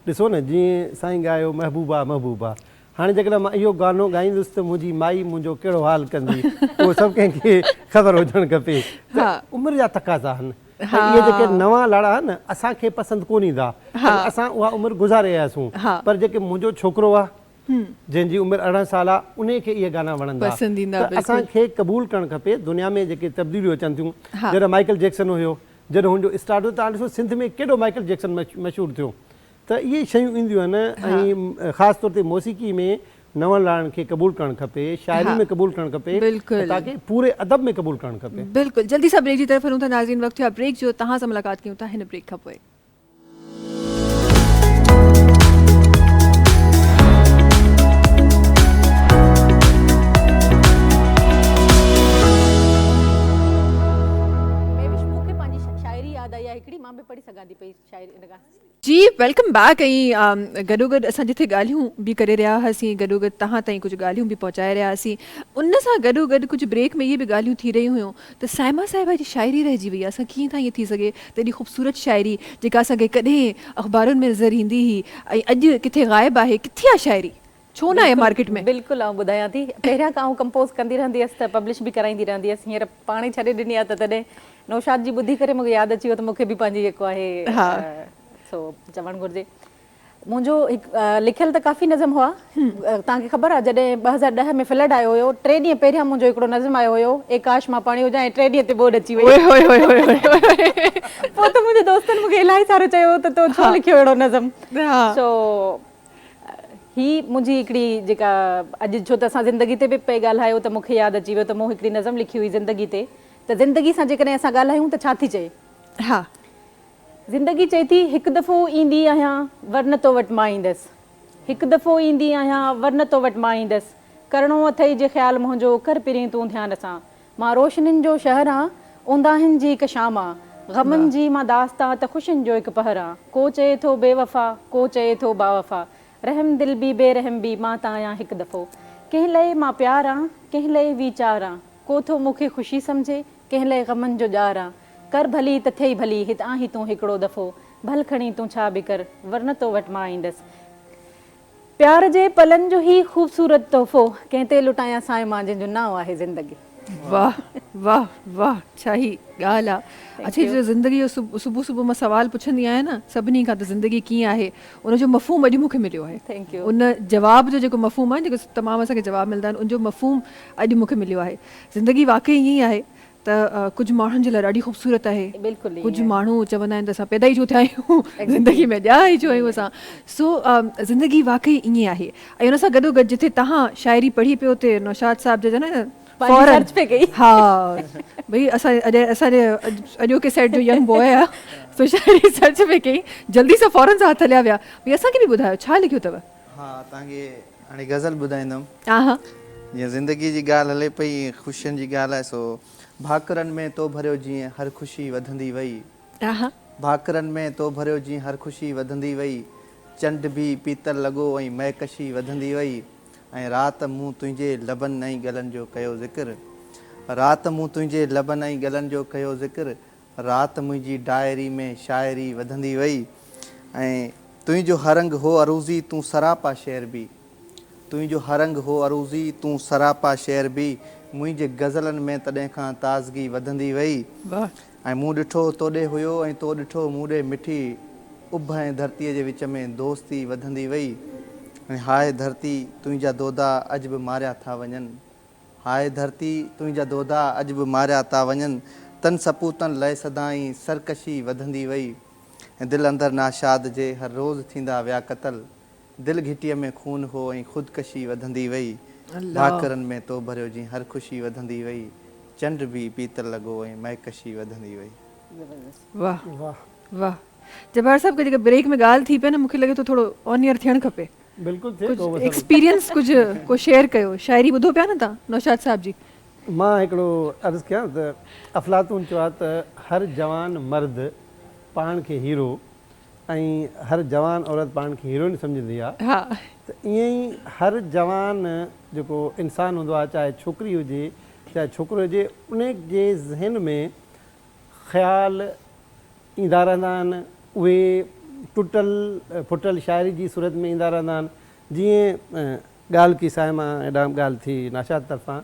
ॾिसो न, जीअं साईं ॻायो महबूबा महबूबा, हाणे जेकॾहिं मां इहो गानो ॻाईंदुसि त मुंहिंजी माई मुंहिंजो कहिड़ो हाल कंदी, उहो सभु कंहिंखे ख़बर हुजणु खपे। उमिरि जा तक़ाज़ा आहिनि, इहे जेके नवां लाड़ा आहिनि न असांखे पसंदि कोन ईंदा, असां उहा उमिरि गुज़ारे आयासीं, पर जेके मुंहिंजो छोकिरो आहे जंहिंजी उमिरि 18 साल आहे, उन खे इहे गाना वणंदा, त असांखे क़बूल करणु खपे। दुनिया में जेके तब्दीलियूं अचनि थियूं, जॾहिं माइकल जैक्सन हुयो, जॾहिं हुनजो स्टार्ट हो, तव्हां ॾिसो सिंध में केॾो माइकल जैक्सन मशहूरु थियो, त इहे शयूं ईंदियूं आहिनि। ऐं ख़ासि तौर ते मौसीक़ी में नवनि लाड़नि खे क़बूल करणु खपे, शाइरी में क़बूल करणु खपे, ताकी पूरे अदब में क़बूल करणु खपे। बिल्कुलु। जल्दी सां ब्रेक जी तरफ़ हलूं था नाज़रीन, वक़्तु आहे ब्रेक जो, तव्हां सां मुलाक़ात कयूं था हिन ब्रेक खां पोइ। जी, वेलकम बैक। ऐं गॾोगॾु असां जिथे ॻाल्हियूं बि करे रहिया हुआसीं, गॾोगॾु तव्हां ताईं कुझु ॻाल्हियूं बि पहुचाए रहिया हुआसीं, उन सां गॾोगॾु कुझु ब्रेक में इहे बि ॻाल्हियूं थी रहियूं हुयूं त साइमा साहिबा जी शाइरी रहिजी वई आहे। असां कीअं था ईअं थी सघे त एॾी ख़ूबसूरत शाइरी जेका असांखे कॾहिं अख़बारुनि में नज़र ईंदी हुई, ऐं अॼु किथे ग़ाइबु आहे, किथे आहे शाइरी, छो न आहे मार्केट में? बिल्कुलु, आउं ॿुधायां थी, पहिरियां खां आउं कंपोज़ कंदी रहंदी हुअसि त पब्लिश बि कराईंदी रहंदी हुअसि, हींअर पाण ई छॾे ॾिनी आहे त तॾहिं नौशाद जी ॿुधी करे मूंखे यादि अची वियो त मूंखे बि पंहिंजी जेको आहे सो चवणु घुरिजे। मुंहिंजो लिखियलु त काफ़ी नज़म हुआ। तव्हांखे ख़बर आहे जॾहिं 2010 में फ्लड आयो हुयो, 3 ॾींहं पहिरियां मुंहिंजो हिकिड़ो नज़म आयो हुयो, एकाश मां पाणी हुजां, ऐं 3 ॾींहं ते ॿोॾि अची वई। पोइ त मुंहिंजे दोस्तनि मूंखे इलाही सारो चयो त तो छो लिखियो अहिड़ो नज़म। सो ही मुंहिंजी हिकिड़ी जेका अॼु छो त असां ज़िंदगी ते बि पे ॻाल्हायो त मूंखे यादि अची वियो त मूं हिकिड़ी नज़म लिखी हुई ज़िंदगी ते, त ज़िंदगी सां जेकॾहिं असां ॻाल्हायूं त छा थी चए। हा, ज़िंदगी चए थी, हिकु दफ़ो ईंदी आहियां वरन तो वटि मां ईंदसि, हिकु दफ़ो ईंदी आहियां वरन तो वटि मां ईंदसि, करिणो अथई जे ख़्यालु मुंहिंजो कर पिरी तूं ध्यान सां, मां रोशनियुनि जो शहर आं, उंदाहिनि जी हिकु शाम आं, ग़मनि जी मां दास्तां त ख़ुशियुनि जो हिकु पहर आं, को चए थो बेवफ़ा, को चए थो बावफ़ा, रहम दिल बि बेरहम बि, मां त आहियां हिकु दफ़ो, कंहिं लाइ मां प्यार आं, कंहिं लाइ वीचार आं, को थो मूंखे ख़ुशी सम्झे, कंहिं लाइ ग़मनि जो ॼार आं, कर भली त थिए भली, हितां ई तूं हिकिड़ो दफ़ो, भल खणी तूं छा बि कर, वरन तो वटि मां ईंदसि। प्यार जे पलनि जो ई ख़ूबसूरत तोहफ़ो, कंहिं ते लुटायां साईं मां, जंहिंजो नाव आहे ज़िंदगी। वाह वाह वाह, छा ही ॻाल्हि आहे। अच्छा, जो ज़िंदगी जो सुबुह सुबुह मां सवाल पुछंदी आहियां न सभिनी खां, त ज़िंदगी कीअं आहे, उनजो मफ़हूम अॼु मूंखे मिलियो आहे। Thank U. उन जवाब जो जेको मफ़हूम आहे, जेको तमामु असांखे जवाब मिलंदा आहिनि, उनजो मफ़हूम अॼु मूंखे मिलियो आहे। ज़िंदगी वाक़ई ईअं ई आहे त कुझु माण्हुनि जे लाइ ॾाढी ख़ूबसूरत आहे, कुझु माण्हू चवंदा आहिनि त असां पैदा ई छो थिया आहियूं, ज़िंदगी में ॼा ई छो आहियूं असां। सो ज़िंदगी वाक़ई ईअं आहे। ऐं उन सां गॾोगॾु जिथे तव्हां शाइरी पढ़ी पियो हुते नौशाद साहिब जो न सर्च पे कई। हा भई, असांजे अॼोके सेट जो यंग बॉय आहे, सो शाइरी सर्च पे कई, जल्दी सां फौरन सां हथ हलिया विया। भई असांखे बि ॿुधायो छा लिखियो अथव? हा, तव्हांखे हाणे गज़ल ॿुधाईंदुमि। हा हा, जीअं ज़िंदगी जी ॻाल्हि हले पई, ख़ुशियुनि जी ॻाल्हि आहे, सो भाकरनि में तो भरियो जीअं हर ख़ुशी वधंदी वई, भाकरनि में तो भरियो जीअं हर ख़ुशी वधंदी वई, चंड बि पीतल लॻो ऐं महकशी वधंदी वई, ऐं राति मूं तुंहिंजे लबनि ऐं गलनि जो कयो ज़िक्र, राति मूं तुंहिंजे लबनि ऐं गलनि जो कयो ज़िक्र, राति मुंहिंजी डायरी में शाइरी वधंदी वई, ऐं तुंहिंजो हरंग हो अरूज़ी तूं सरापा शेर बि, तुंहिंजो हरंग हो अरूज़ी तूं सरापा शेर बि, मुंहिंजे गज़लनि में तॾहिं खां ताज़गी वधंदी वई, ऐं मूं ॾिठो तोॾे हुयो ऐं तो ॾिठो मूं ॾे मिठी, उभ ऐं धरतीअ जे विच में दोस्ती वधंदी वई, ऐं हाय धरती तुंहिंजा दोदा अॼु बि मारिया था वञनि, हाय धरती तुंहिंजा दोदा अॼु बि मारिया था वञनि, तन सपूतन लय सदाई सरकशी वधंदी वई दिल अंदर नाशाद जे हर रोज़ थींदा विया क़तल दिल घिटीअ में खून हो ऐं ख़ुदकशी वधंदी वई भाकरनि में तो भरियो जी हर ख़ुशी वधंदी वई चंड बि पीतल लॻो ऐं महकशी वधंदी वई। वाह वाह, वाह। जब्बार साहब के जेका ब्रेक में ॻाल्हि थी पे न मूंखे लॻे थो थोरो ऑन एयर थियणु खपे। बिल्कुलु थिए कुझु एक्सपीरियंस कुझु को शेयर कयो। शाइरी ॿुधो पिया न तव्हां नौशाद साहब जी? मां हिकिड़ो अर्ज़ु कयां त अफ़लातून चयो आहे त हर जवान मर्द पाण खे हीरो ऐं हर जवान औरत पाण खे हीरोइन सम्झंदी आहे। हा त ईअं ई हर जवान जेको इंसानु हूंदो आहे चाहे छोकिरी हुजे चाहे छोकिरो हुजे उन जे ज़हन में ख़्याल ईंदा रहंदा आहिनि। उहे टुटल फुटल शाइरी जी सूरत में ईंदा रहंदा आहिनि। जीअं ॻाल्हि की साए मां हेॾां ॻाल्हि थी नाशाद तरफ़ां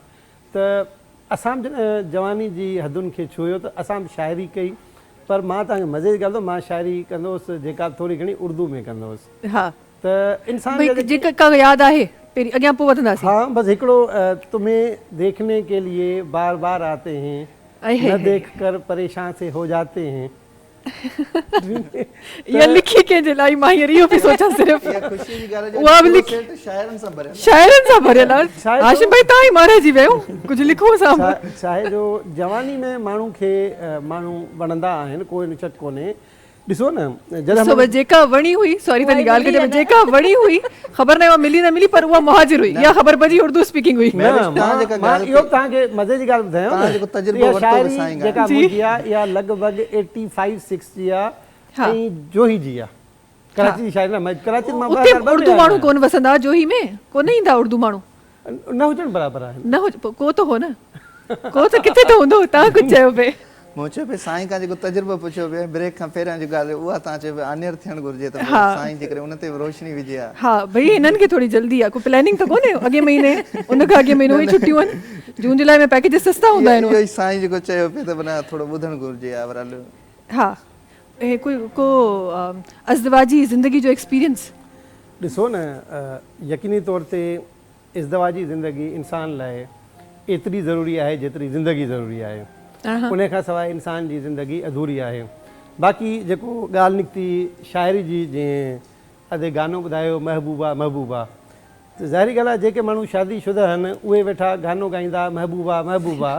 त असां जॾहिं जवानी जी हदुनि खे छुयो त असां बि शाइरी कई पर मां तव्हांखे मज़े जी ॻाल्हि तो मां शाइरी कंदो हुउसि जेका थोरी घणी उर्दू में कंदो हुउसि। हा त इंसान भई जेका का यादि आहे पहिरीं अॻियां पोइ वधंदासीं। हाँ बस हिकिड़ो तुम्हें देखने के लिए बार बार आते हैं न देख कर परेशान से हो जाते हैं। या लिखी कंहिंजे लाइ मां हींअर इहो पई सोचां सिर्फ़ु इहा ख़ुशी जी ॻाल्हि आहे उहा बि जो लिखी सेट शाइरनि सां भरियल शाइरनि सां भरियल आहे। शायदि हाशिम भाई तव्हां ई महाराजी वियो कुझु लिखो असां। चाहे जो जवानी में माण्हू खे माण्हू वणंदा आहिनि कोई निचट कोन्हे। ॾिसो न ॾिसो बसि जेका वणी हुई सॉरी तव्हांजी ॻाल्हि कजे जेका वणी हुई ख़बर न उहा मिली न मिली पर उहा मुहाजिर हुई या ख़बर पइजी उर्दू स्पीकिंग हुई। मां इहो तव्हांखे मज़े जी ॻाल्हि ॿुधायां तव्हां जेको तजुर्बो वरितो शाइरी साईं जेका मुंहिंजी आहे इहा लॻभॻि 85-86 जी आहे ऐं जोही जी आहे। कराची जी शाइरी न कराची मां उते उर्दू माण्हू कोन वसंदा जोही में कोन ईंदा उर्दू माण्हू न हुजनि बराबरि आहिनि। न हुजे को त हो न को त किथे त हूंदो तव्हां कुझु चयो पिए। मूं चयो पिए साईं खां जेको तजुर्बो पुछियो पिए ब्रेक खां पहिरियां जी ॻाल्हि उहा तव्हां चयो पिया आनियर थियणु घुरिजे त साईं जे करे उन ते रोशनी विझे आहे। हा भई हिननि खे थोरी जल्दी आहे को प्लैनिंग त कोन्हे अॻे महीने उन खां अॻे महीनो ई छुटियूं आहिनि जून जुलाई में पैकेज सस्ता हूंदा आहिनि। इहो ई साईं जेको चयो पिए त माना थोरो ॿुधणु घुरिजे आहे बराल। हा कोई को अज़दवाजी ज़िंदगी जो एक्सपीरियंस? ॾिसो न यकीनी तौर ते इज़दवाजी ज़िंदगी इंसान लाइ एतिरी ज़रूरी आहे जेतिरी ज़िंदगी ज़रूरी आहे। उन खां सवाइ इंसान जी ज़िंदगी अधूरी आहे। बाक़ी जेको ॻाल्हि निकिती शाइरी जी जीअं अॼु गानो ॿुधायो महबूबा महबूबा त ज़ाहिरी ॻाल्हि आहे जेके माण्हू शादीशुदा आहिनि उहे वेठा गानो ॻाईंदा महबूबा महबूबा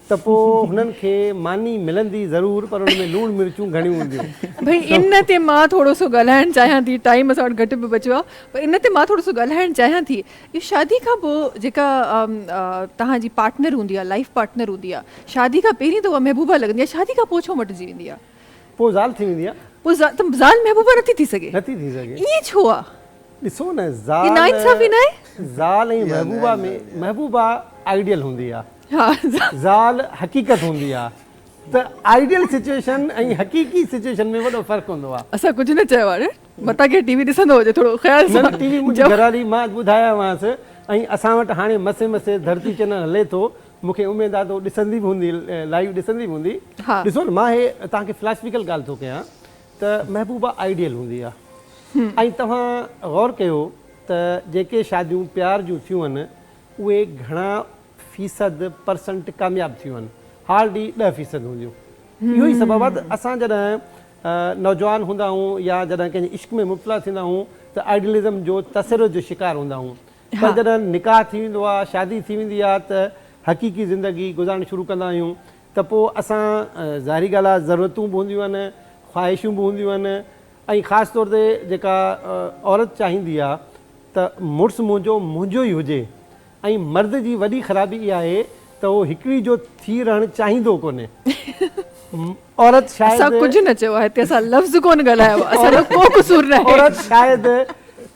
त पोइ हुननि खे मानी मिलंदी ज़रूरु पर हुन में लूणु मिर्चूं घणियूं हूंदियूं। भई इन ते मां थोरो सो ॻाल्हाइणु चाहियां थी टाइम असां वटि घटि बि बचियो आहे पर इन ते मां थोरो सो ॻाल्हाइणु चाहियां थी इहो शादी खां पोइ जेका तव्हांजी पार्टनर हूंदी आहे लाइफ पार्टनर हूंदी आहे शादी खां पहिरीं त उहा महबूबा लॻंदी आहे शादी खां पोइ छो मटिजी वेंदी आहे? पोइ ज़ाल थी वेंदी आहे। पोइ ज़ाल महबूबा नथी थी सघे? नथी थी सघे। ईअं छो आहे? ॾिसो न ज़ाल ऐं महबूबा में महबूबा आइडियल हूंदी आहे ज़ाल हक़ीक़त हूंदी आहे त आइडियल सिचुएशन ऐं हक़ीक़ी सिचुएशन में वॾो फ़र्क़ु हूंदो आहे। असां कुझु न चयो आहे मता के टीवी ॾिसंदो हुजे थोरो ख़्याल सां। टीवी मुंहिंजी घरवारी मां ॿुधायोमांसि ऐं असां वटि हाणे मसे मसे धरती चैनल हले थो मूंखे उमेदु आहे त ॾिसंदी बि हूंदी लाइव ॾिसंदी बि हूंदी। ॾिसो न मां हे तव्हांखे फिलॉसफिकल ॻाल्हि थो कयां त महबूबा आइडियल हूंदी आहे ऐं तव्हां गौर कयो त जेके शादियूं प्यार जूं थियूं आहिनि उहे घणा % कामयाबु थियूं आहिनि हार्डली 10% हूंदियूं। इहो ई सबबु आहे त असां जॾहिं नौजवान हूंदा आहियूं या जॾहिं कंहिंजे इश्क में मुबतला थींदा आहियूं त आइडियलिज़म जो तसर जो शिकार हूंदा आहियूं पर जॾहिं निकाह थी वेंदो आहे शादी थी वेंदी आहे त हक़ीक़ी ज़िंदगी गुज़ारणु शुरू कंदा आहियूं त पोइ असां ज़ाहिरी ॻाल्हि आहे ज़रूरतूं बि हूंदियूं आहिनि ख़्वाहिशूं बि हूंदियूं आहिनि ऐं ख़ासि तौर ते जेका औरत चाहींदी आहे त मुड़ुसु मुंहिंजो ई हुजे ऐं मर्द जी वॾी ख़राबी इहा आहे त उहो हिकिड़ी जो थी रहणु चाहींदो कोन्हे। औरत शायदि कुझु न चयो आहे हिते असां लफ़्ज़ कोन ॻाल्हायो असांजो को क़सूर न आहे। औरत शायदि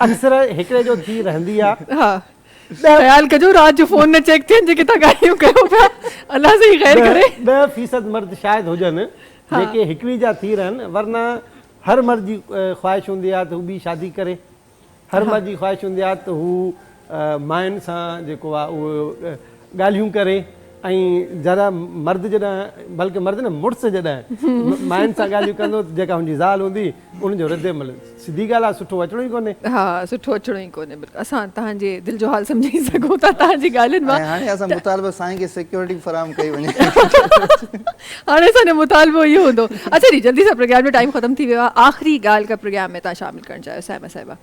अक्सर हिकिड़े जो थी रहंदी आहे। हा ख़्याल कजो राति जो फ़ोन न चेक थियनि जेके तव्हां ॻाल्हियूं कयो पिया अलाह सही ख़ैर करे। 10% मर्द शायदि हुजनि जेके हिकिड़ी जा थी रहनि वरना हर मर्द जी ख़्वाहिश हूंदी आहे त हू ॿी शादी करे हर मर्द जी ख़्वाहिश हूंदी आहे त हू माइनि सां जेको आहे उहो ॻाल्हियूं करे ऐं जरा मर्द जॾहिं बल्कि मर्द न मुड़ुसु जॾहिं माइनि सां ॻाल्हियूं कंदो जेका हुनजी ज़ाल हूंदी उनजो रदे महिल सिधी ॻाल्हि आहे सुठो अचिणो ई कोन्हे। हा सुठो अचिणो ई कोन्हे। बिल्कुलु असां तव्हांजे दिलि जो हाल सम्झी सघूं था तव्हांजी ॻाल्हियुनि मां। ऐं हाणे असां मुतालबो साईं खे सिक्योरिटी फराहम कई वञे। हाणे असांजो मुतालबो इहो हूंदो। अच्छा जी जल्दी सां प्रोग्राम जो टाइम ख़तमु थी वियो आहे। आख़िरी ॻाल्हि का प्रोग्राम में तव्हां शामिलु करणु चाहियो साहिबा साहिबा?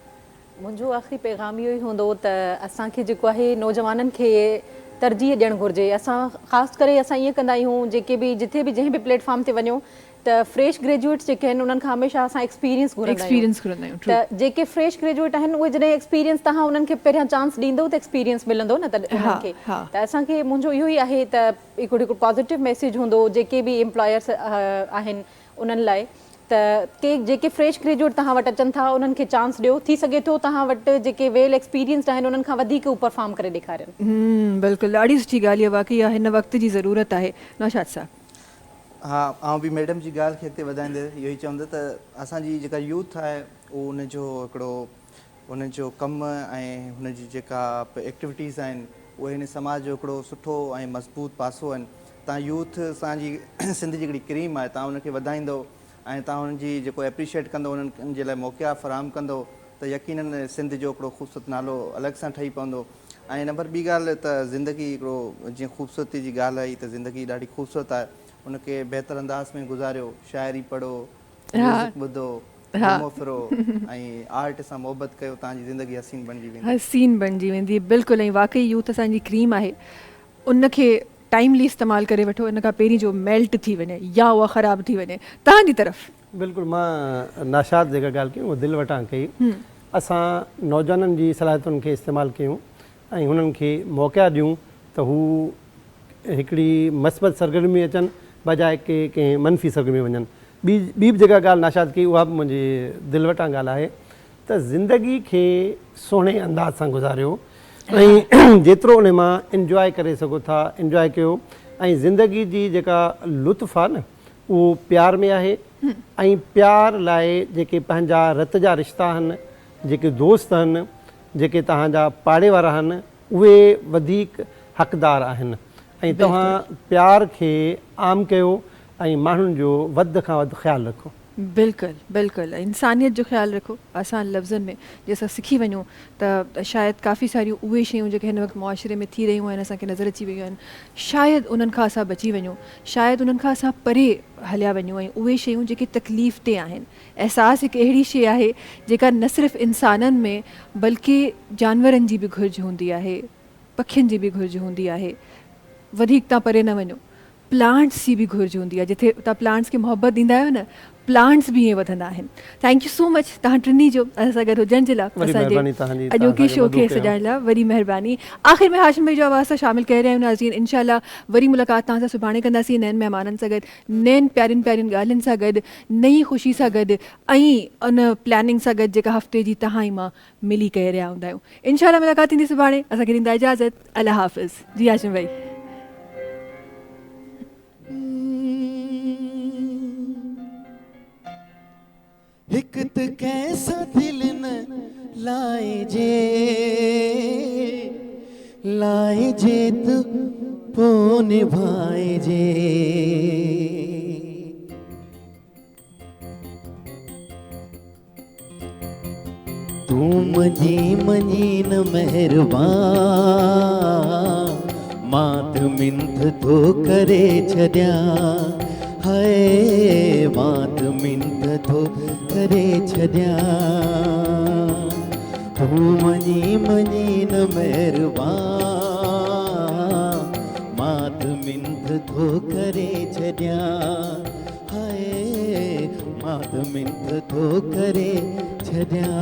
मुंहिंजो आख़िरी पैगाम इहो ई हूंदो त असांखे जेको आहे नौजवाननि खे तरजीह ॾियणु घुरिजे। असां ख़ासि करे असां ईअं कंदा आहियूं जेके बि जिथे बि जंहिं बि प्लेटफॉर्म ते वञूं त फ्रेश ग्रेजुएट्स जेके आहिनि उन्हनि खां हमेशह असां एक्सपीरियंस घुरंदा आहियूं। त जेके फ्रेश ग्रेजुएट आहिनि उहे जॾहिं एक्सपीरियंस तव्हां उन्हनि खे पहिरियां चांस ॾींदव त एक्सपीरियंस मिलंदो न त उन्हनि खे। त असांखे मुंहिंजो इहो ई आहे त हिकिड़ो पॉज़िटिव मैसेज हूंदो जेके बि एम्प्लॉयर्स आहिनि उन्हनि लाइ त के जेके फ्रेश ग्रेजुएट तव्हां वटि अचनि था उन्हनि खे चांस ॾियो। थी सघे थो तव्हां वटि जेके वेल एक्सपीरियंस्ड आहिनि उन्हनि खां वधीक हू परफॉर्म करे ॾेखारनि। बिल्कुलु ॾाढी सुठी ॻाल्हि आहे। वाक़ई हिन वक़्त जी ज़रूरत आहे। नौशाद साहब? हा आउं बि मैडम जी ॻाल्हि खे अॻिते वधाईंदे इहो ई चवंदो त असांजी जेका यूथ आहे उहो उनजो हिकिड़ो उनजो कमु ऐं हुनजी जेका एक्टिविटीज़ आहिनि उहे हिन समाज जो हिकिड़ो सुठो ऐं मज़बूत पासो आहिनि। तव्हां यूथ असांजी सिंध जी हिकिड़ी क्रीम आहे, तव्हां उनखे वधाईंदो ऐं तव्हां हुनजी जेको एप्रिशिएट कंदो उन्हनि जे लाइ मौक़ा फ़राहम कंदो त यकीनन सिंध जो हिकिड़ो ख़ूबसूरत नालो अलॻि सां ठही पवंदो। ऐं नंबर ॿी ॻाल्हि त ज़िंदगी हिकिड़ो जीअं ख़ूबसूरती जी ॻाल्हि आई त ज़िंदगी ॾाढी ख़ूबसूरत आहे। उनखे बहितर अंदाज़ में गुज़ारियो, शाइरी पढ़ो, म्यूज़िक ॿुधो, घुमो फिरो ऐं आर्ट सां मोहबत कयो, तव्हांजी ज़िंदगी हसीन बणिजी वेंदी। हसीन बणिजी वेंदी बिल्कुलु। ऐं वाक़ई यूथ असांजी क्रीम आहे। उनखे टाइमली इस्तेमालु करे वठो, इन खां पहिरीं जो मेल्ट थी वञे या उहा ख़राबु थी वञे। तव्हांजी तरफ़? बिल्कुलु मां नाशाद जेका ॻाल्हि कयूं उहा दिलि वटां कई। असां नौजवाननि जी सलाहियतुनि खे इस्तेमालु कयूं ऐं हुननि खे मौक़ा ॾियूं त हू हिकिड़ी मस्बत सरगर्मी अचनि बजाए के कंहिं मनफ़ी सरगर्मी वञनि। ॿी बि जेका ॻाल्हि नाशाद कई उहा बि मुंहिंजी दिलि वटां ॻाल्हि आहे त ज़िंदगी खे सुहिणे अंदाज़ सां गुज़ारियो ऐं जेतिरो उन मां इंजॉय करे सघो था इंजॉय कयो। ऐं ज़िंदगी जी जेका लुत्फ़ आहे न उहो प्यार में आहे। ऐं प्यार लाइ जेके पंहिंजा रत जा रिश्ता आहिनि, जेके दोस्त आहिनि, जेके तव्हांजा पाड़े वारा आहिनि उहे वधीक हक़दार आहिनि। ऐं तव्हां प्यार खे आम कयो ऐं माण्हुनि जो वधि खां वधि ख़्यालु रखो। बिल्कुलु बिल्कुलु। इंसानियत जो ख़्यालु रखो। आसान लफ़्ज़नि में जे असां सिखी वञूं त शायदि काफ़ी सारियूं उहे शयूं जेके हिन वक़्तु मुआशिरे में थी रहियूं आहिनि असांखे नज़र अची वियूं आहिनि, शायदि उन्हनि खां असां बची वञूं, शायदि उन्हनि खां असां परे हलिया वञूं। ऐं उहे शयूं जेके तकलीफ़ ते आहिनि, अहसासु हिकु अहिड़ी शइ आहे जेका न सिर्फ़ु इंसाननि में बल्कि जानवरनि जी बि घुर्ज हूंदी आहे, पखियुनि जी बि घुर्ज हूंदी आहे। वधीक तव्हां परे न वञो, प्लांट्स जी बि घुर्ज हूंदी आहे। जिथे तव्हां प्लांट्स खे मोहबत ॾींदा आहियो न प्लांट्स भी ईअं वधंदा आहिनि। थैंक यू सो मच तव्हां टिनी जो असां सां गॾु हुजण जे लाइ, असांजे अॼोके शो खे सजाइण लाइ वरी महिरबानी। आख़िर में हाशिम भाई जो आवाज़ सां शामिलु करे रहिया आहियूं नाज़रीन। इंशाल्लाह वरी मुलाक़ात तव्हां सां सुभाणे कंदासीं नयनि महिमाननि सां गॾु, नयनि प्यारियुनि प्यारियुनि ॻाल्हियुनि सां गॾु, नई ख़ुशी सां गॾु ऐं उन प्लैनिंग सां गॾु जेका हफ़्ते जी तव्हां ई मां मिली करे रहिया हूंदा आहियूं। इंशाल्लाह मुलाक़ात थींदी सुभाणे। असांखे ॾींदा इजाज़त। अल्लाह हाफ़िज़। जी हाशिम भाई। हिक त कैसा दिल न लाए जे तो पो निभाए जे। तू मजी न मेहरबान मात मिंथ तो करे छड्या, हाय मात मिंथ तो करे छड्या। तू मजी न मेहरबान मात मिंथ तो करे छड्या, हाय मात मिंथ तो करे छड्या।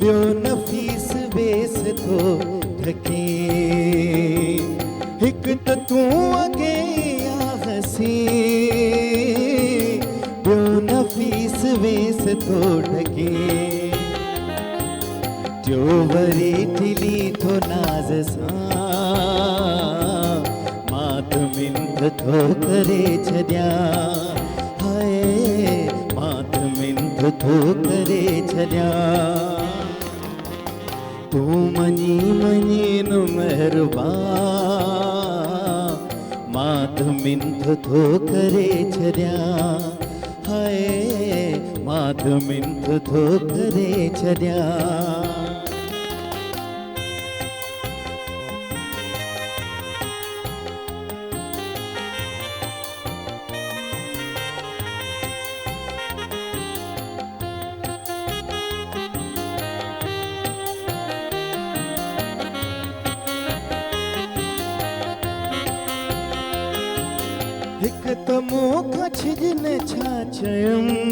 ॿियो नफ़ीस बेस थो ढके, हिकु त तूं अॻे आ हसी वरी टिली थो नाज़ सां मात मिंथ थो करे छॾियां हाय मात मिंथ थो करे छॾियां तूं मञी मञी न महिरबान मात मिंथ थो करे छॾियां हाय मात मिंथ थो करे छॾियां हिक त मूंखां छिजने छा चयुमि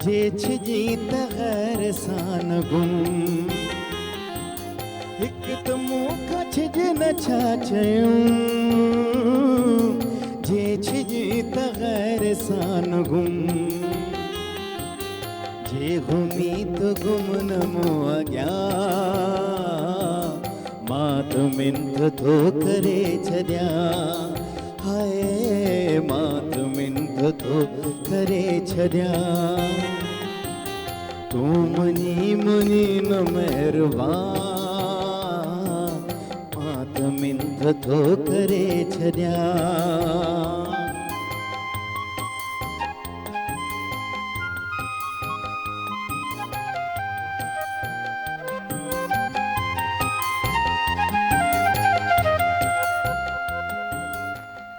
जे छिजी त गैर सां न गुम हिक त मूंखां छिजने छा चयुमि जे छिजी त गैर सां न गुम जे घुमी त गुम न मूं अॻियां मां त मिंथ थो करे छॾियां हाय मात मिंथ थो करे छॾियां तूं मञी मञी न महिरबान मात मिंथ थो करे छॾियां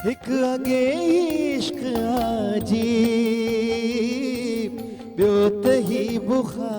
हिक अॻे इश्क आजी ॿियो त ही बुखार